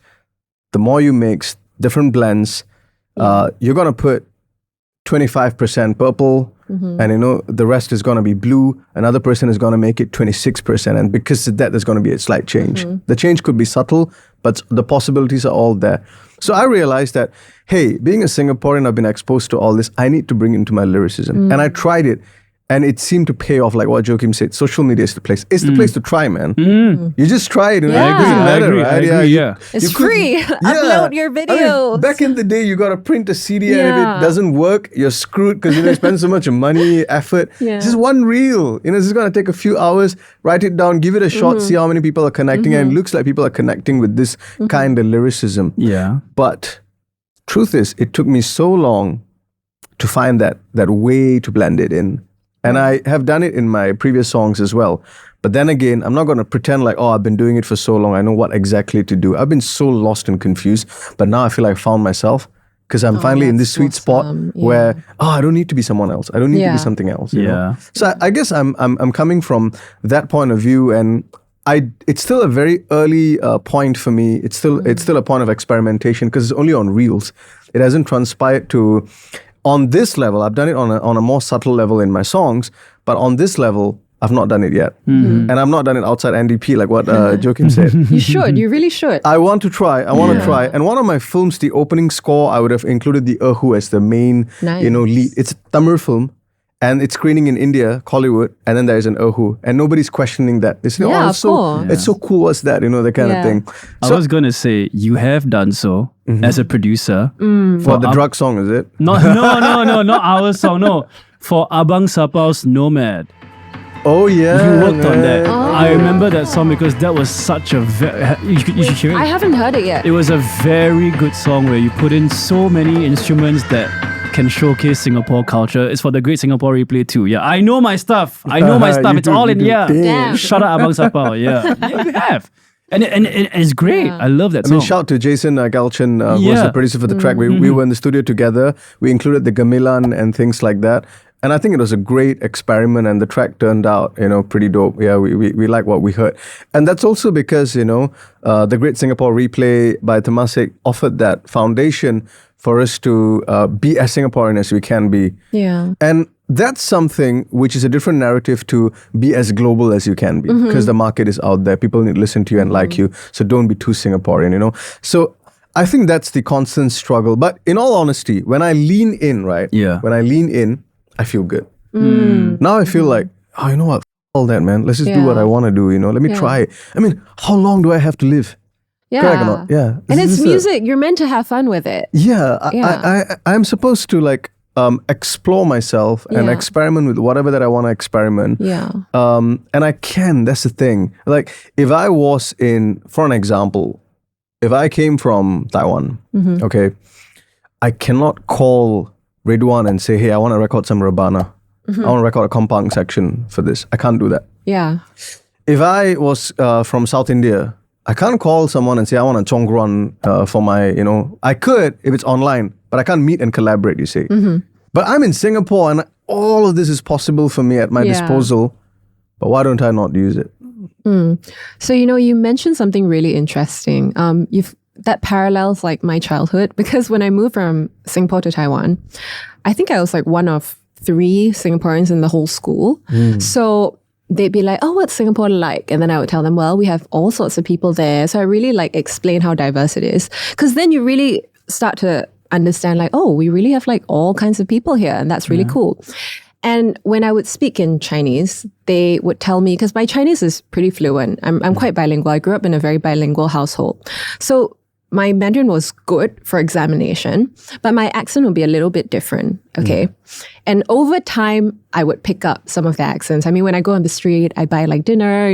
The more you mix different blends, you're going to put 25% purple, and the rest is going to be blue. Another person is going to make it 26%, and because of that, there's going to be a slight change. The change could be subtle, but the possibilities are all there. So I realized that, hey, being a Singaporean, I've been exposed to all this. I need to bring it into my lyricism, and I tried it. And it seemed to pay off, like what Joakim said. Social media is the place. It's the place to try, man. You just try it. Yeah. It doesn't matter, right? I agree, yeah. It's free. Upload your videos. Back in the day, you got to print a CD, and if it doesn't work, you're screwed because you spend so much money, effort. Just one reel. It's just going to take a few hours. Write it down, give it a shot, see how many people are connecting. And it looks like people are connecting with this kind of lyricism. Yeah. But truth is, it took me so long to find that way to blend it in. And I have done it in my previous songs as well. But then again, I'm not going to pretend like, I've been doing it for so long. I know what exactly to do. I've been so lost and confused. But now I feel like I found myself because I'm finally in this sweet spot where, I don't need to be someone else. I don't need to be something else. You know? So I guess I'm coming from that point of view, and it's still a very early point for me. It's still a point of experimentation because it's only on reels. It hasn't transpired to... On this level, I've done it on a more subtle level in my songs, but on this level, I've not done it yet. And I've not done it outside NDP, like what Joakim said. You should. You really should. I want to try. To try. And one of my films, the opening score, I would have included the Erhu as the main, lead. It's a Tamil film. And it's screening in India, Hollywood, and then there's an Erhu. And nobody's questioning that. They say, it's so cool, what's that? The kind of thing. I was going to say, you have done so as a producer. For the drug song, is it? No, not our song, no. For Abang Sapau's Nomad. Oh, yeah. You worked on that. I remember that song because that was such a you should hear it. I haven't heard it yet. It was a very good song where you put in so many instruments that can showcase Singapore culture. It's for the Great Singapore Replay too. Yeah, I know my stuff. It's all in here. Damn. Shout out Abang Sapau. Yeah, you have. And it's great. I love that song. Shout out to Jason Galchin, who was the producer for the track. We were in the studio together. We included the gamelan and things like that. And I think it was a great experiment, and the track turned out, pretty dope. Yeah, we like what we heard. And that's also because, the Great Singapore Replay by Temasek offered that foundation for us to be as Singaporean as we can be. Yeah. And that's something which is a different narrative to be as global as you can be, because the market is out there. People need to listen to you and like you. So don't be too Singaporean, So I think that's the constant struggle. But in all honesty, when I lean in, right? Yeah. When I lean in, I feel good. Now I feel like, you know what? All that, man. Let's just do what I want to do, Let me try it. I mean, how long do I have to live? Yeah. Correct or not? Yeah. And it's music. You're meant to have fun with it. Yeah. I'm supposed to explore myself and experiment with whatever that I want to experiment. Yeah. And I can. That's the thing. Like, if I was for an example, if I came from Taiwan, okay, I cannot call Ridwan and say, hey, I want to record some Rabana. I want to record a Kompang section for this. I can't do that. Yeah. If I was from South India, I can't call someone and say, I want a Chongron for my, I could if it's online, but I can't meet and collaborate, you see. But I'm in Singapore and all of this is possible for me at my disposal. But why don't I not use it? So, you mentioned something really interesting. That parallels like my childhood, because when I moved from Singapore to Taiwan, I think I was like one of 3 Singaporeans in the whole school. So they'd be like, what's Singapore like? And then I would tell them, well, we have all sorts of people there. So I really explain how diverse it is. Because then you really start to understand we really have all kinds of people here. And that's really cool. And when I would speak in Chinese, they would tell me, because my Chinese is pretty fluent. I'm quite bilingual. I grew up in a very bilingual household. So my Mandarin was good for examination, but my accent would be a little bit different, okay? And over time, I would pick up some of the accents. I mean, when I go on the street, I buy dinner,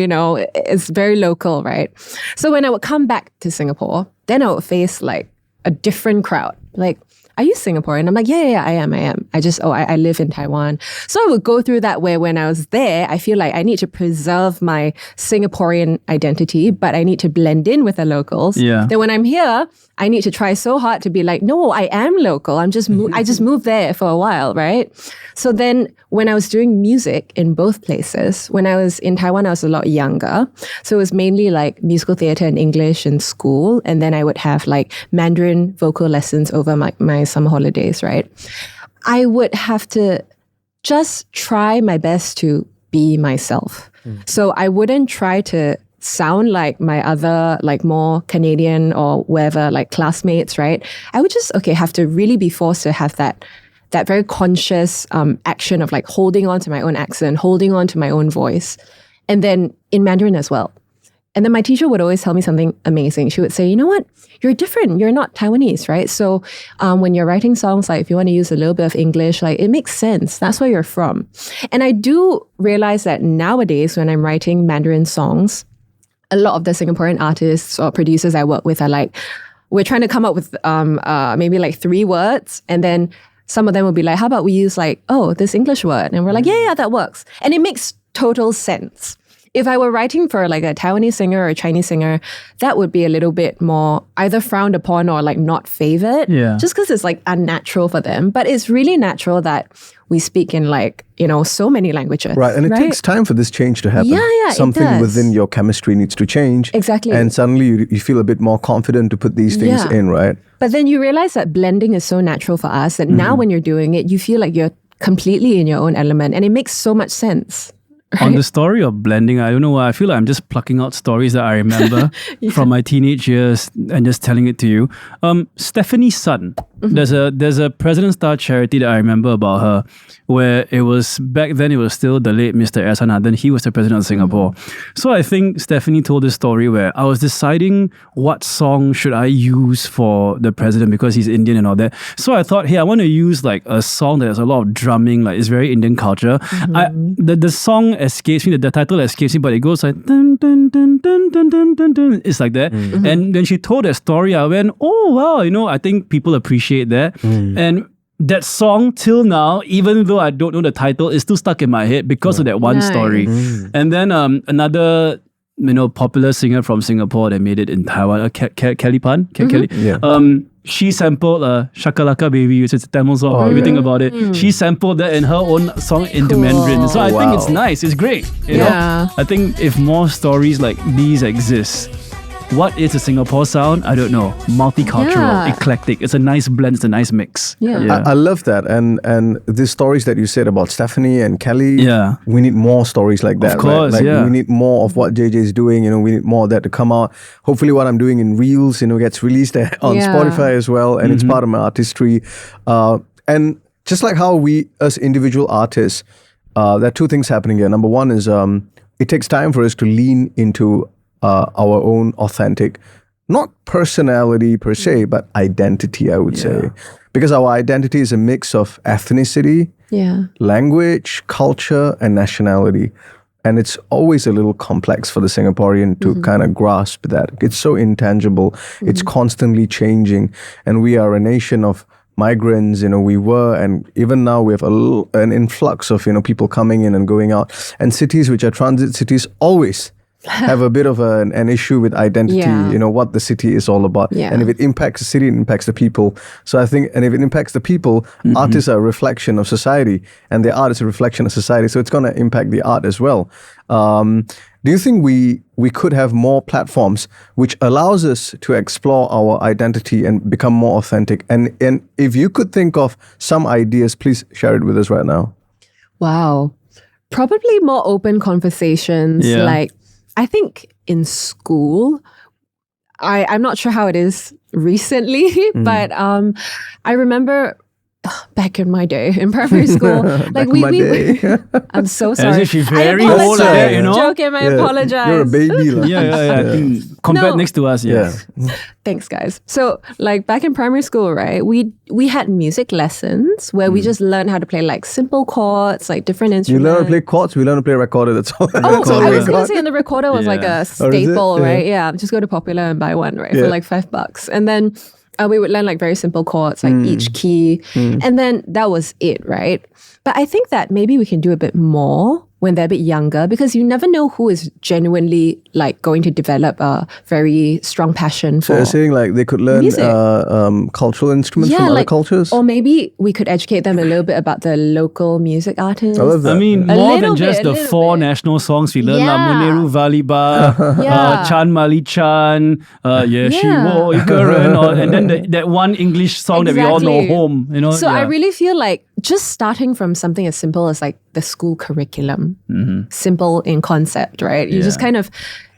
it's very local, right? So when I would come back to Singapore, then I would face a different crowd. Like, are you Singaporean? I'm like, yeah, I am. I live in Taiwan. So I would go through that where when I was there, I feel like I need to preserve my Singaporean identity, but I need to blend in with the locals. Yeah. Then when I'm here, I need to try so hard to be like, no, I am local. I just moved there for a while, right? So then when I was doing music in both places, when I was in Taiwan, I was a lot younger. So it was mainly like musical theater and English in school. And then I would have like Mandarin vocal lessons over my summer holidays, right? I would have to just try my best to be myself. So I wouldn't try to sound like my other, like more Canadian or wherever, like classmates, right? I would just, have to really be forced to have that very conscious action of like holding on to my own accent, holding on to my own voice. And then in Mandarin as well. And then my teacher would always tell me something amazing. She would say, you know what? You're different. You're not Taiwanese, right? So when you're writing songs, like if you want to use a little bit of English, like it makes sense. That's where you're from. And I do realize that nowadays when I'm writing Mandarin songs, a lot of the Singaporean artists or producers I work with are like, we're trying to come up with maybe like 3 words. And then some of them will be like, how about we use like, this English word? And we're like, yeah, that works. And it makes total sense. If I were writing for like a Taiwanese singer or a Chinese singer, that would be a little bit more either frowned upon or like not favored. Yeah. Just because it's like unnatural for them. But it's really natural that we speak in like, so many languages. Right. And it takes time for this change to happen. Yeah, something it does. within your chemistry needs to change. Exactly. And suddenly you feel a bit more confident to put these things in, right? But then you realize that blending is so natural for us that now when you're doing it, you feel like you're completely in your own element and it makes so much sense. Right? On the story of blending, I don't know why. I feel like I'm just plucking out stories that I remember from my teenage years and just telling it to you. Stephanie's son. There's a President Star charity that I remember about her, where it was back then. It was still the late Mr. S. Then he was the president of Singapore. So I think Stephanie told this story where I was deciding what song should I use for the president because he's Indian and all that. So I thought, hey, I want to use like a song that has a lot of drumming, like it's very Indian culture. The song escapes me, the title escapes me, but it goes like dun dun dun dun dun dun dun dun. It's like that. And then she told that story. I went, oh wow, I think people appreciate that. And that song till now, even though I don't know the title, is still stuck in my head because of that one story. And then another popular singer from Singapore that made it in Taiwan, Kelly Pan, Kelly. She sampled Shakalaka Baby, which is a Tamil song. If you think about it, she sampled that in her own song into Mandarin. So I think it's nice. It's great. You know? I think if more stories like these exist, what is a Singapore sound? I don't know. Multicultural, eclectic. It's a nice blend. It's a nice mix. I love that. And the stories that you said about Stephanie and Kelly, we need more stories like that. Of course, right? Like we need more of what JJ is doing. We need more of that to come out. Hopefully what I'm doing in Reels, gets released on Spotify as well. And it's part of my artistry. And just like how we, as individual artists, there are 2 things happening here. Number one is it takes time for us to lean into our own authentic, not personality per se, but identity, I would say. Because our identity is a mix of ethnicity, language, culture, and nationality. And it's always a little complex for the Singaporean to kind of grasp that. It's so intangible. It's constantly changing. And we are a nation of migrants, we were, and even now we have an influx of, people coming in and going out. And cities which are transit cities always have a bit of an issue with identity, what the city is all about. And if it impacts the city, it impacts the people. So I think, and if it impacts the people, artists are a reflection of society, and the art is a reflection of society. So it's going to impact the art as well. Do you think we could have more platforms which allows us to explore our identity and become more authentic? And if you could think of some ideas, please share it with us right now. Wow. Probably more open conversations. Like, I think in school, I'm not sure how it is recently, but I remember back in my day in primary school, like we I'm so sorry. As if she's very old, Joakim, I apologize. You're a baby. Like. Yeah. Compared next to us, Thanks, guys. So, like back in primary school, right? We had music lessons where we just learned how to play like simple chords, like different instruments. You learn to play chords. We learn to play recorder. That's all. I was gonna say, and the recorder was like a staple, right? Yeah, just go to Popular and buy one, right, for like $5. And then We would learn like very simple chords, like each key. And then that was it, right? But I think that maybe we can do a bit more when they're a bit younger, because you never know who is genuinely like going to develop a very strong passion for So you're saying like they could learn cultural instruments from other cultures? Or maybe we could educate them a little bit about the local music artists. I love that. I mean, more than just the 4 national songs we learn, Muneru Valiba, Chan Mali Chan, Yeshiwo Ikaran, and then that one English song that we all know, Home. You know. So I really feel like just starting from something as simple as like the school curriculum, simple in concept, right? You just kind of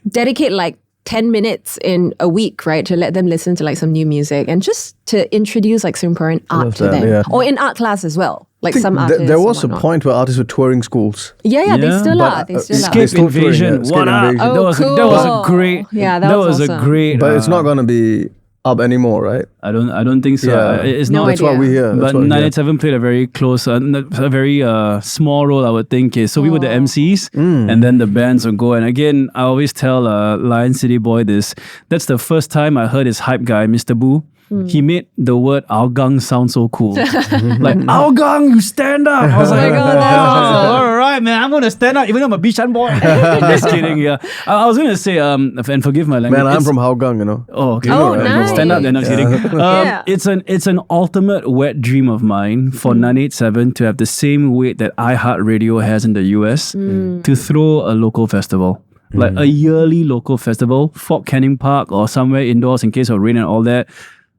dedicate like 10 minutes in a week, right, to let them listen to like some new music and just to introduce like Singaporean art to them. Or in art class as well. Like some artists. There was a point where artists were touring schools. Yeah, they still are. They still are. Escape Invasion. What up? Oh, cool. That was a great. Yeah, that was awesome. a great. But it's not going to be up anymore, right? I don't think so. Yeah. It's No not. That's what we hear. But 987 played a very close, a very small role, I would think. So we were the MCs, and then the bands would go. And again, I always tell Lion City Boy this. That's the first time I heard his hype guy, Mr. Boo. He made the word Hougang sound so cool. Like, Hougang, you stand up. I was like, God, that's awesome. all right, man, I'm going to stand up even though I'm a Bishan boy. Just kidding, yeah. I was going to say, and forgive my language. Man, I'm from Hougang, you know. Oh, okay. Oh, nice. Stand up, then I'm kidding. Yeah. It's an ultimate wet dream of mine for 987 to have the same weight that iHeartRadio has in the US to throw a local festival. Like a yearly local festival, Fort Canning Park or somewhere indoors in case of rain and all that.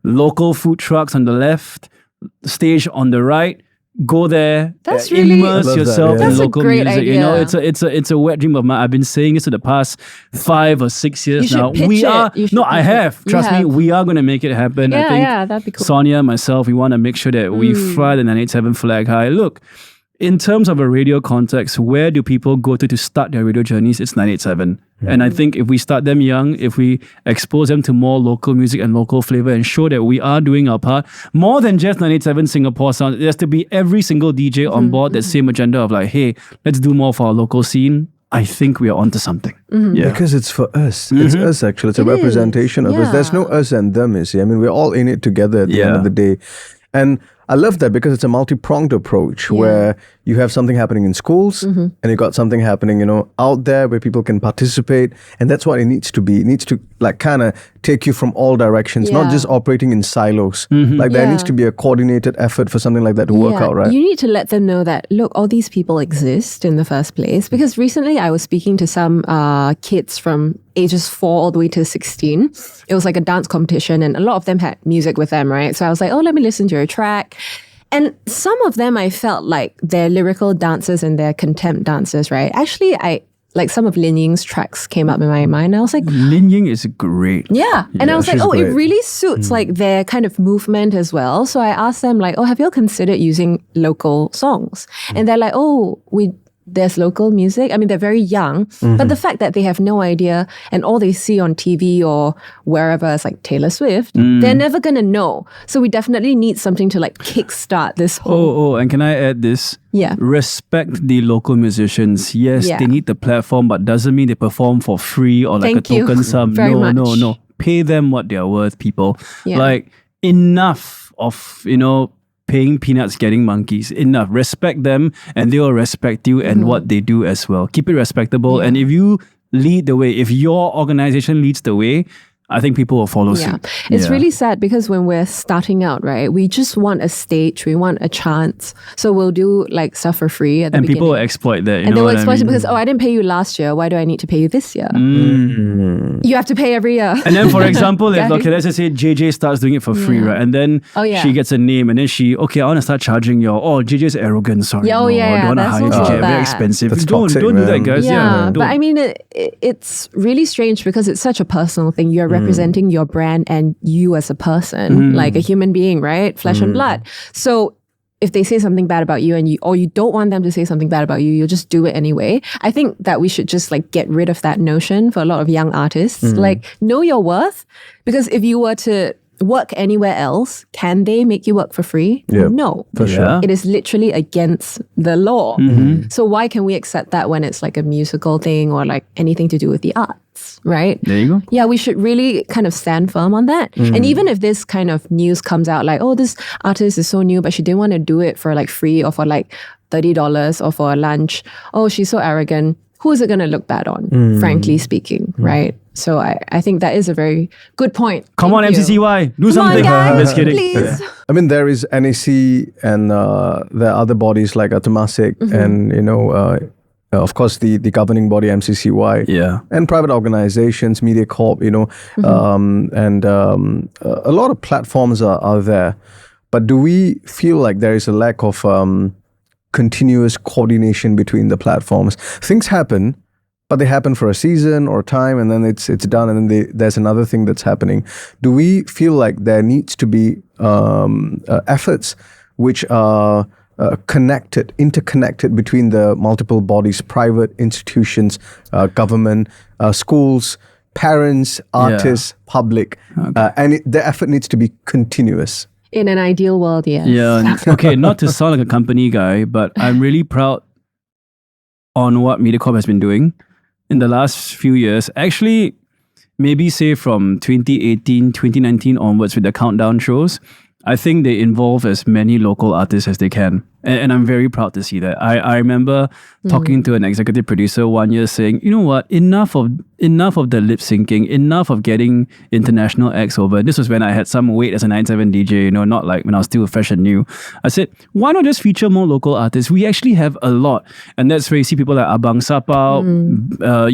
Local food trucks on the left, stage on the right. Go there, That's really immerse yourself in That's a local great music. idea. You know, it's a wet dream of mine. I've been saying this for the past 5 or 6 years You now. should pitch We it. are You should no, I pitch it. have. You Trust me, have. we are going to make it happen. I think that'd be cool. Sonia, myself, we want to make sure that we fly the 987 flag high. Look, in terms of a radio context, where do people go to start their radio journeys? It's 987. And I think if we start them young, if we expose them to more local music and local flavor and show that we are doing our part, more than just 987 Singapore sound, there has to be every single DJ on board that same agenda of like, hey, let's do more for our local scene. I think we are onto something. Yeah. Because it's for us. It's us, actually. It's a representation of us. There's no us and them, you see. I mean, we're all in it together at the end of the day. And I love that because it's a multi-pronged approach where you have something happening in schools and you got something happening, you know, out there where people can participate. And that's what it needs to be. It needs to like kind of take you from all directions, not just operating in silos. Like there needs to be a coordinated effort for something like that to work out, right? You need to let them know that, look, all these people exist in the first place. Because recently I was speaking to some kids from ages 4 all the way to 16. It was like a dance competition and a lot of them had music with them, right? So I was like, oh, let me listen to your track. And some of them I felt like they're lyrical dancers and they're contempt dancers, right? Actually, like some of Lin Ying's tracks came up in my mind. I was like, Lin Ying is great. yeah. And I was like, she's oh, it great. really suits like their kind of movement as well. So I asked them like, oh, have you all considered using local songs? And they're like, oh, there's local music. I mean, they're very young, but the fact that they have no idea and all they see on TV or wherever is like Taylor Swift, they're never going to know. So we definitely need something to like kickstart this whole... And can I add this? Yeah. Respect the local musicians. Yes, they need the platform, but doesn't mean they perform for free or like Thank a you token sum. very much. No. Pay them what they're worth, people. Yeah. Like enough of, you know, paying peanuts, getting monkeys. Enough. Respect them and they will respect you and what they do as well. Keep it respectable. And if you lead the way, if your organization leads the way, I think people will follow suit. It's really sad because when we're starting out, right, we just want a stage, we want a chance. So we'll do like stuff for free at the and beginning. people will exploit that. And they will exploit it because, oh, I didn't pay you last year. Why do I need to pay you this year? You have to pay every year. And then, for example, if let's just say JJ starts doing it for free, right? And then she gets a name, and then I want to start charging you. Oh, JJ's arrogant. Sorry, I don't want to hire JJ. Very expensive. That's Don't toxic, do that, man. guys. Yeah, don't. but I mean, it's really strange because it's such a personal thing. You're representing your brand and you as a person, like a human being, right? Flesh and blood. So if they say something bad about you and you don't want them to say something bad about you, you'll just do it anyway. I think that we should just like get rid of that notion for a lot of young artists. Like know your worth, because if you were to work anywhere else, can they make you work for free? Yeah, no. for sure. It is literally against the law. So why can we accept that when it's like a musical thing or like anything to do with the arts, right? There you go. Yeah, we should really kind of stand firm on that. And even if this kind of news comes out like, oh, this artist is so new, but she didn't want to do it for like free or for like $30 or for a lunch. Oh, she's so arrogant. Who is it going to look bad on, frankly speaking, right? So I think that is a very good point. Come on, MCCY, do something. Guys, I'm just kidding. please. I mean, there is NAC and there are other bodies like Temasek and, of course, the governing body, MCCY. Yeah. And private organizations, Mediacorp, and a lot of platforms are there. But do we feel like there is a lack of continuous coordination between the platforms? Things happen, but they happen for a season or time, and then it's done, and then there's another thing that's happening. Do we feel like there needs to be efforts which are interconnected between the multiple bodies, private institutions, government, schools, parents, artists, public, and the effort needs to be continuous? In an ideal world, yes. Yeah. Okay, not to sound like a company guy, but I'm really proud on what Mediacorp has been doing in the last few years. Actually, maybe say from 2018, 2019 onwards with the countdown shows, I think they involve as many local artists as they can. And I'm very proud to see that. I remember talking to an executive producer one year saying, you know what, enough of the lip syncing, enough of getting international acts over. This was when I had some weight as a 9/7 DJ, not like when I was still fresh and new. I said, why not just feature more local artists? We actually have a lot. And that's where you see people like Abang Sapau,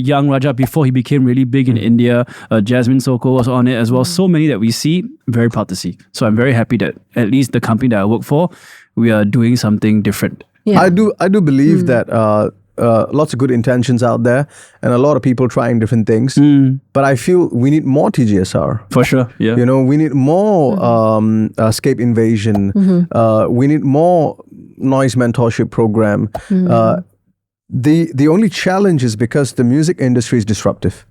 Young Raja before he became really big in India, Jasmine Soko was on it as well. So many that we see, very proud to see. So I'm very happy that at least the company that I work for, we are doing something different. Yeah. I do believe that lots of good intentions out there and a lot of people trying different things. But I feel we need more TGSR. For sure, yeah. We need more escape invasion. We need more noise mentorship program. The only challenge is because the music industry is disruptive.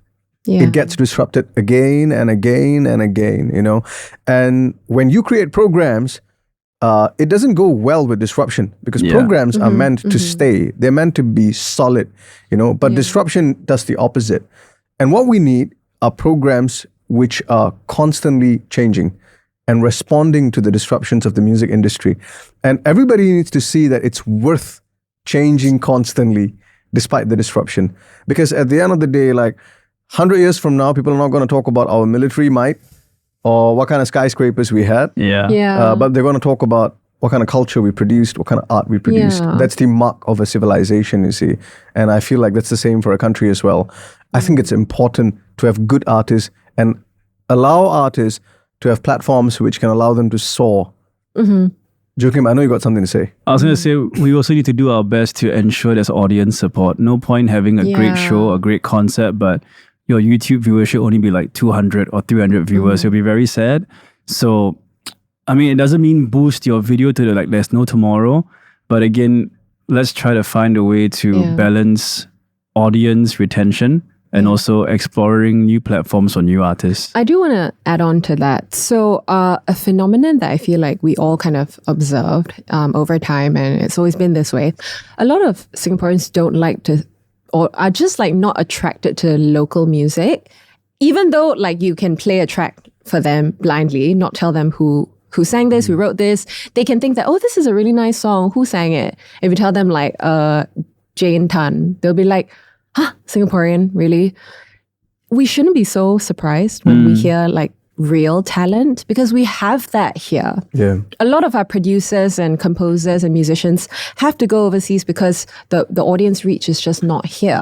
Yeah. It gets disrupted again and again and again, And when you create programs, it doesn't go well with disruption because programs are meant to stay. They're meant to be solid, but disruption does the opposite. And what we need are programs which are constantly changing and responding to the disruptions of the music industry. And everybody needs to see that it's worth changing constantly despite the disruption. Because at the end of the day, like 100 years from now, people are not going to talk about our military might or what kind of skyscrapers we had. But they're going to talk about what kind of culture we produced, what kind of art we produced. That's the mark of a civilization, you see. And I feel like that's the same for a country as well. I think it's important to have good artists and allow artists to have platforms which can allow them to soar. Joakim, I know you got something to say. I was going to say, we also need to do our best to ensure there's audience support. No point having a great show, a great concept, but your YouTube viewership only be like 200 or 300 viewers. It'll be very sad. So, I mean, it doesn't mean boost your video to there's no tomorrow. But again, let's try to find a way to balance audience retention and also exploring new platforms for new artists. I do want to add on to that. So a phenomenon that I feel like we all kind of observed over time, and it's always been this way, a lot of Singaporeans don't like to, or are just like not attracted to local music, even though like you can play a track for them blindly, not tell them who sang this, who wrote this. They can think that, oh, this is a really nice song. Who sang it? If you tell them like Jane Tan, they'll be like, huh, Singaporean, really? We shouldn't be so surprised when we hear like real talent because we have that here. Yeah. A lot of our producers and composers and musicians have to go overseas because the audience reach is just not here.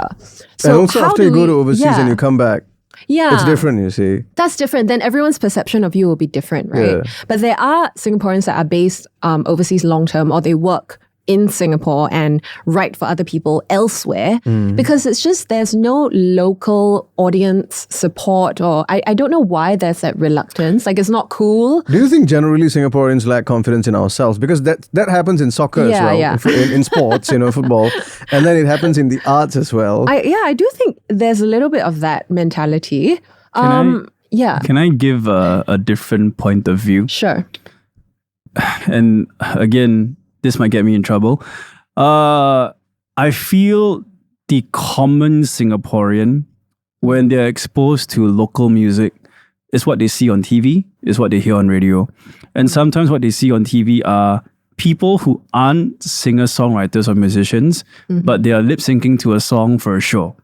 So and also after you go to overseas and you come back, it's different, you see. That's different. Then everyone's perception of you will be different, right? Yeah. But there are Singaporeans that are based overseas long-term, or they work in Singapore and write for other people elsewhere because it's just there's no local audience support, or I don't know why there's that reluctance. Like it's not cool. Do you think generally Singaporeans lack confidence in ourselves? Because that happens in soccer as well, in sports, football, and then it happens in the arts as well. I do think there's a little bit of that mentality. Yeah. Can I give a different point of view? Sure. And again, this might get me in trouble. I feel the common Singaporean, when they're exposed to local music, is what they see on TV, is what they hear on radio. And sometimes what they see on TV are people who aren't singer-songwriters or musicians, but they are lip-syncing to a song for a show.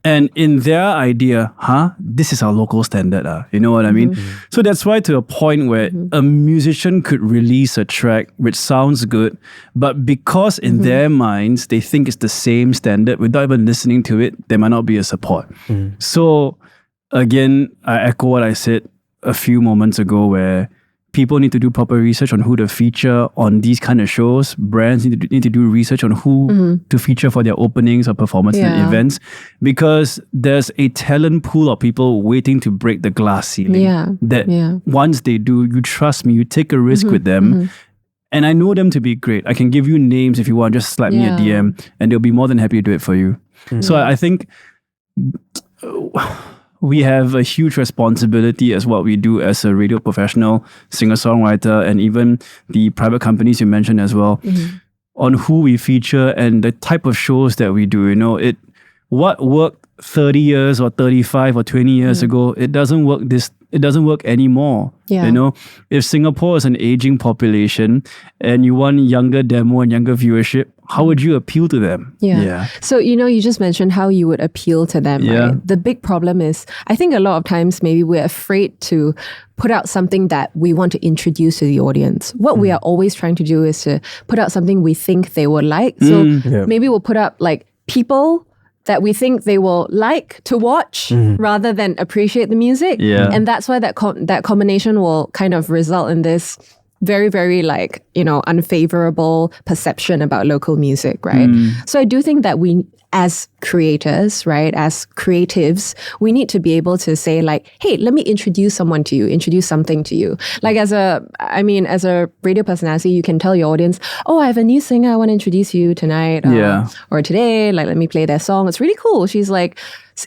And in their idea, this is our local standard. You know what I mean? So that's why, to a point where a musician could release a track which sounds good, but because in their minds, they think it's the same standard, without even listening to it, there might not be a support. So again, I echo what I said a few moments ago, where people need to do proper research on who to feature on these kind of shows. Brands need to do research on who to feature for their openings or performances and events, because there's a talent pool of people waiting to break the glass ceiling. Once they do, you trust me, you take a risk with them. And I know them to be great. I can give you names if you want, just slap me a DM and they'll be more than happy to do it for you. So I think we have a huge responsibility as what we do as a radio professional, singer-songwriter, and even the private companies you mentioned as well, on who we feature and the type of shows that we do. You know, what worked 30 years or 35 or 20 years ago, it doesn't work anymore. You know, if Singapore is an aging population and you want younger demo and younger viewership, how would you appeal to them? So, you know, you just mentioned how you would appeal to them, right? The big problem is, I think a lot of times maybe we're afraid to put out something that we want to introduce to the audience. What we are always trying to do is to put out something we think they will like. So maybe we'll put up like people that we think they will like to watch rather than appreciate the music. And that's why that combination will kind of result in this very, very like, you know, unfavorable perception about local music, right? So I do think that we, as creators, right, as creatives, we need to be able to say like, hey, let me introduce someone to you, introduce something to you. Like as a radio personality, you can tell your audience, oh, I have a new singer I want to introduce you tonight or today, like let me play their song. It's really cool. She's like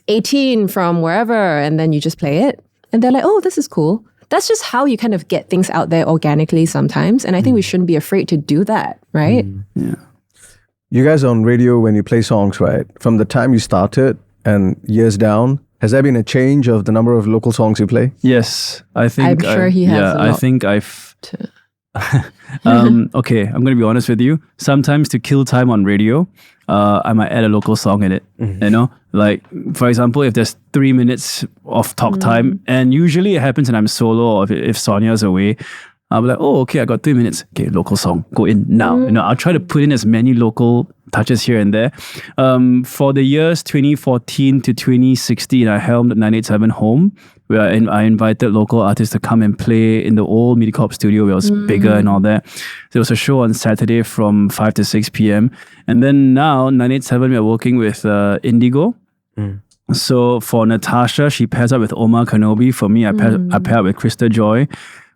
18 from wherever, and then you just play it. And they're like, oh, this is cool. That's just how you kind of get things out there organically sometimes. And I think we shouldn't be afraid to do that, right? You guys on radio, when you play songs, right? From the time you started and years down, has there been a change of the number of local songs you play? Yes, I think. I'm sure he has. Yeah, I think I've. Okay, I'm going to be honest with you. Sometimes to kill time on radio, I might add a local song in it. You know, like for example, if there's 3 minutes of talk time, and usually it happens when I'm solo or if Sonia's away, I'll be like, oh, okay, I got 3 minutes. Okay, local song, go in now. You know, I'll try to put in as many local touches here and there. For the years 2014 to 2016, I helmed 987 Home, where I invited local artists to come and play in the old Mediacorp studio where it was bigger and all that. There was a show on Saturday from 5 to 6 p.m. And then now, 987, we're working with Indigo. So for Natasha, she pairs up with Omar Kenobi. For me, I pair up with Krista Joy,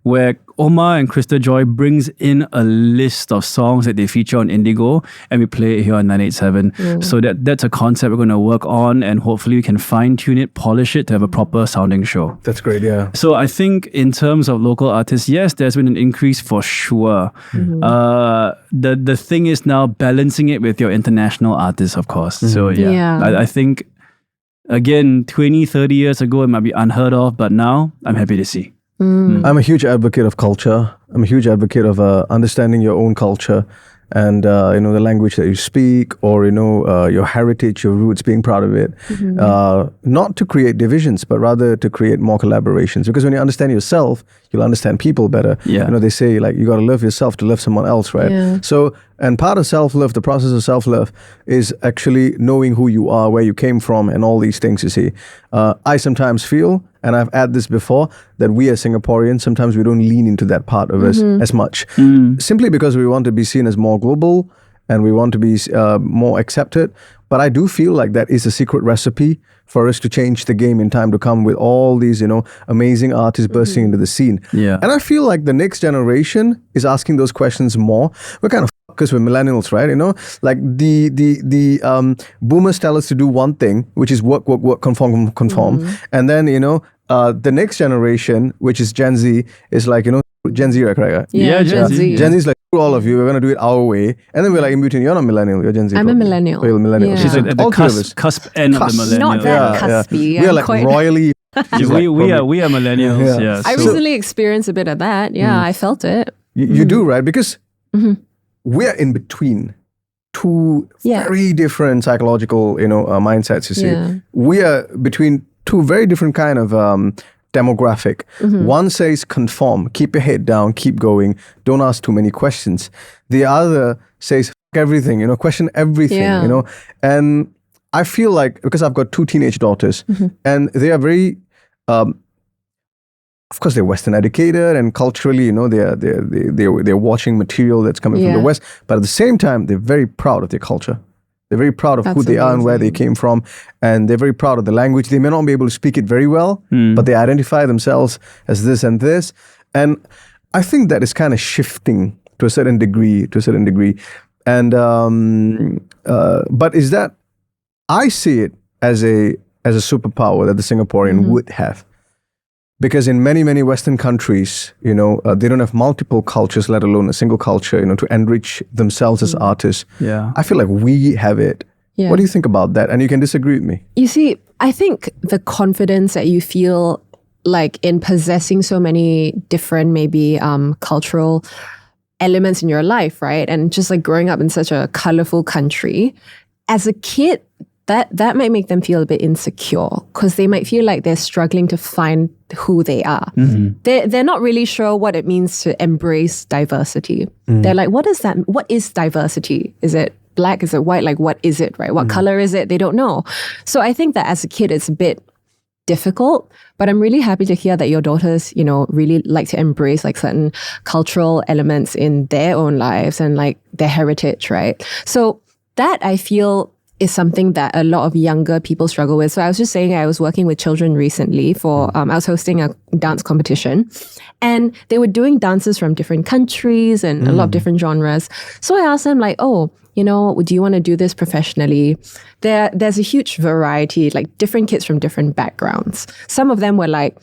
where Omar and Krista Joy brings in a list of songs that they feature on Indigo, and we play it here on 987. So that's a concept we're going to work on, and hopefully we can fine-tune it, polish it to have a proper sounding show. That's great, yeah. So I think in terms of local artists, yes, there's been an increase for sure. The thing is now balancing it with your international artists, of course. So I think, again, 20, 30 years ago, it might be unheard of, but now I'm happy to see. I'm a huge advocate of culture. I'm a huge advocate of understanding your own culture and the language that you speak, or your heritage, your roots, being proud of it. Not to create divisions, but rather to create more collaborations. Because when you understand yourself, you'll understand people better. They say like you got to love yourself to love someone else, right? So, and part of self-love, the process of self-love, is actually knowing who you are, where you came from, and all these things. You see, I sometimes feel, and I've had this before, that we as Singaporeans, sometimes we don't lean into that part of us as much, simply because we want to be seen as more global and we want to be more accepted. But I do feel like that is a secret recipe for us to change the game in time to come, with all these, amazing artists bursting into the scene. And I feel like the next generation is asking those questions more. We're kind of because we're millennials, right? Like the boomers tell us to do one thing, which is work, conform. And then, the next generation, which is Gen Z, is like, Gen Z, right? Yeah, Gen Z. Gen Z is like, screw all of you, we're going to do it our way. And then we're like, in between, you're not millennial, you're Gen Z. I'm a millennial. Oh, you're a millennial. Yeah. She's at the cusp end of the millennial. Not that cuspy. We are like royally... we are millennials. Yeah. I recently experienced a bit of that. Yeah, I felt it. You do, right? Because we are in between two very different psychological, mindsets, you see. Yeah. We are between two very different kind of demographic. One says conform, keep your head down, keep going, don't ask too many questions. The other says everything, question everything, And I feel like, because I've got two teenage daughters, and they are very... of course, they're Western educated, and culturally, they're watching material that's coming from the West. But at the same time, they're very proud of their culture. They're very proud of who they are and where they came from, and they're very proud of the language. They may not be able to speak it very well, but they identify themselves as this and this. And I think that is kind of shifting to a certain degree. And but is that, I see it as a superpower that the Singaporean would have. Because in many, many Western countries, they don't have multiple cultures, let alone a single culture, to enrich themselves as artists. Yeah. I feel like we have it. Yeah. What do you think about that? And you can disagree with me. You see, I think the confidence that you feel like in possessing so many different maybe cultural elements in your life, right? And just like growing up in such a colorful country, as a kid, that might make them feel a bit insecure because they might feel like they're struggling to find who they are. They're not really sure what it means to embrace diversity. They're like, what is that? What is diversity? Is it black? Is it white? Like, what is it, right? What color is it? They don't know. So I think that as a kid, it's a bit difficult, but I'm really happy to hear that your daughters, really like to embrace like certain cultural elements in their own lives and like their heritage, right? So that I feel is something that a lot of younger people struggle with. So I was just saying, I was working with children recently for, I was hosting a dance competition, and they were doing dances from different countries and a lot of different genres. So I asked them like, do you want to do this professionally? There's a huge variety, like different kids from different backgrounds. Some of them were like,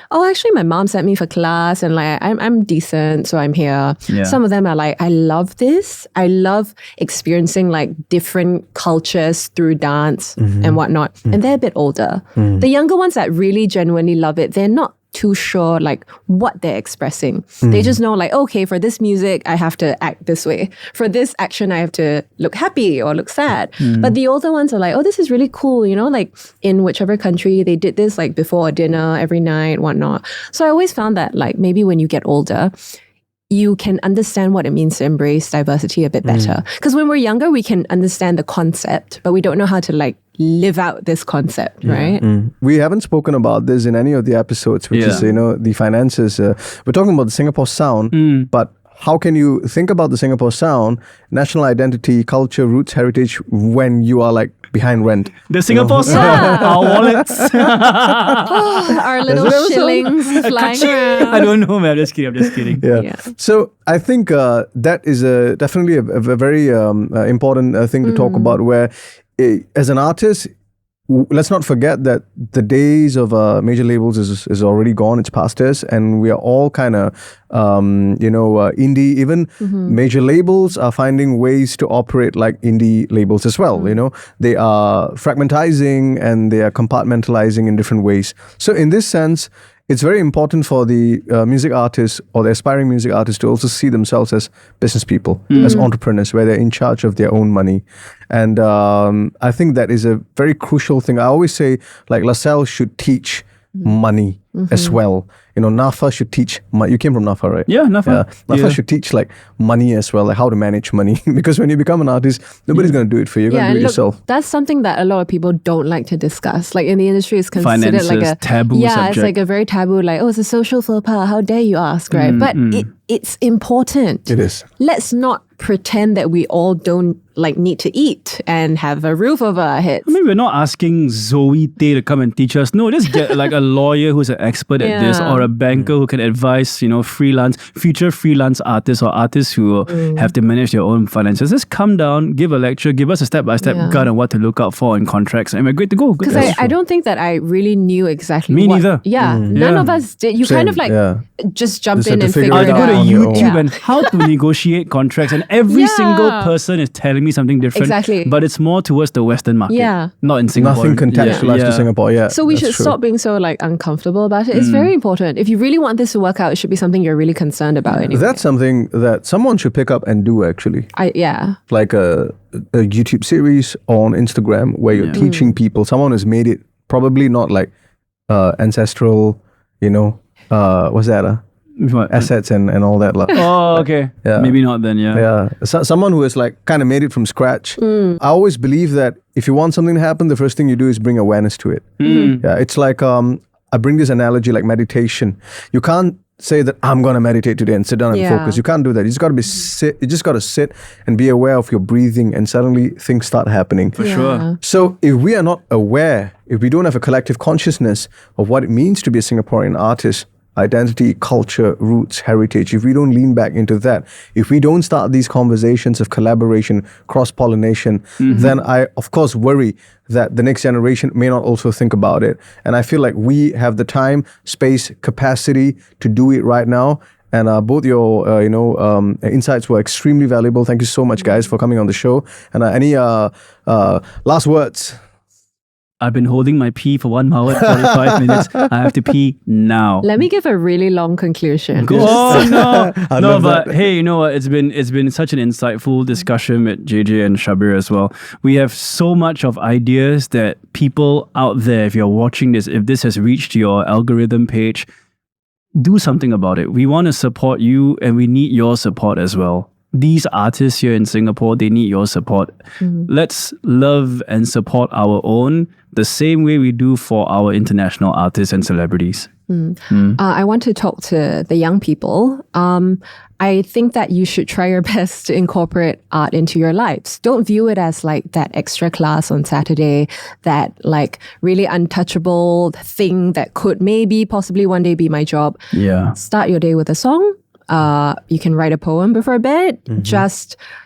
oh, actually, my mom sent me for class and like I'm decent, so I'm here. Yeah. Some of them are like, I love this. I love experiencing like different cultures through dance and whatnot. And they're a bit older. The younger ones that really genuinely love it, they're not too sure like what they're expressing. They just know like, okay, for this music, I have to act this way. For this action, I have to look happy or look sad. But the older ones are like, oh, this is really cool. Like in whichever country they did this like before dinner, every night, whatnot. So I always found that like maybe when you get older, you can understand what it means to embrace diversity a bit better. Because when we're younger, we can understand the concept, but we don't know how to like live out this concept, right? We haven't spoken about this in any of the episodes, which is, the finances. We're talking about the Singapore sound, but how can you think about the Singapore sound, national identity, culture, roots, heritage, when you are like behind rent? The Singapore sound, our wallets. Our little shillings flying around. I don't know, man. I'm just kidding. Yeah. So I think that is definitely a very important thing to talk about, where as an artist, let's not forget that the days of major labels is already gone. It's past us, and we are all kind of, indie. Even major labels are finding ways to operate like indie labels as well. They are fragmentizing and they are compartmentalizing in different ways. So in this sense, it's very important for the music artists or the aspiring music artists to also see themselves as business people, as entrepreneurs, where they're in charge of their own money. And I think that is a very crucial thing. I always say, like, LaSalle should teach money as well. NAFA should teach money. You came from NAFA, right? Yeah, NAFA. NAFA should teach like money as well, like how to manage money. Because when you become an artist, nobody's going to do it for you. You're going to do it yourself. That's something that a lot of people don't like to discuss. Like in the industry, it's considered finances, like a taboo subject. It's like a very taboo, like, oh, it's a social faux pas. How dare you ask, right? But it's important. It is. Let's not pretend that we all don't like need to eat and have a roof over our heads. I mean, we're not asking Zoe Tay to come and teach us. No, just get like a lawyer who's an expert at this, or a banker who can advise, future freelance artists or artists who have to manage their own finances. Just come down, give a lecture, give us a step-by-step guide on what to look out for in contracts, and we're great to go. Because I don't think that I really knew exactly Me neither. Yeah, none of us did. You kind of just jump in and figure I it go out. to YouTube and how to negotiate contracts, and every single person is telling me something different. Exactly. But it's more towards the Western market. Yeah. Not in Singapore. Nothing contextualized to Singapore. Yeah. So we should stop being so uncomfortable about it. It's very important. If you really want this to work out, it should be something you're really concerned about anyway. That's something that someone should pick up and do actually. Like a YouTube series on Instagram where you're teaching people. Someone has made it probably not like ancestral, what's that? Assets and all that. Oh, okay. Yeah. Maybe not then, Yeah. Someone who has kind of made it from scratch. I always believe that if you want something to happen, the first thing you do is bring awareness to it. Yeah, it's like, I bring this analogy like meditation. You can't say that I'm going to meditate today and sit down and focus. You can't do that. You just got to sit and be aware of your breathing, and suddenly things start happening. For sure. So if we are not aware, if we don't have a collective consciousness of what it means to be a Singaporean artist, identity, culture, roots, heritage, if we don't lean back into that, if we don't start these conversations of collaboration, cross-pollination, then I, of course, worry that the next generation may not also think about it. And I feel like we have the time, space, capacity to do it right now. And both your, insights were extremely valuable. Thank you so much, guys, for coming on the show. And any last words? I've been holding my pee for 1 hour and 45 minutes. I have to pee now. Let me give a really long conclusion. Oh no! No, but hey, you know what? It's been such an insightful discussion with JJ and Shabir as well. We have so much of ideas that people out there, if you're watching this, if this has reached your algorithm page, do something about it. We want to support you, and we need your support as well. These artists here in Singapore, they need your support. Let's love and support our own the same way we do for our international artists and celebrities. I want to talk to the young people. I think that you should try your best to incorporate art into your lives. Don't view it as like that extra class on Saturday, that like really untouchable thing that could maybe possibly one day be my job. Yeah. Start your day with a song. You can write a poem before bed.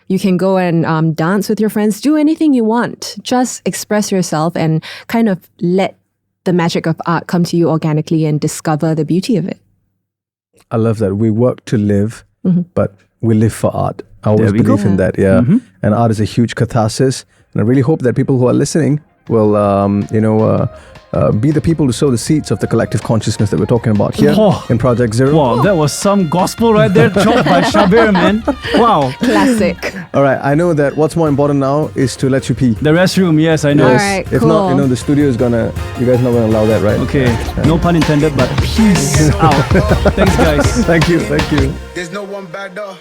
You can go and dance with your friends. Do anything you want. Just express yourself and kind of let the magic of art come to you organically and discover the beauty of it. I love that. We work to live, but we live for art. I always believe in that. Yeah. And art is a huge catharsis. And I really hope that people who are listening will, be the people to sow the seeds of the collective consciousness that we're talking about here in Project Zero. Wow, that was some gospel right there, dropped by Shabir, man. Wow. Classic. All right, I know that what's more important now is to let you pee. The restroom, yes, I know. All right, If not, the studio is you guys not gonna allow that, right? Okay, no pun intended, but peace out. Thanks, guys. Thank you. There's no one back door.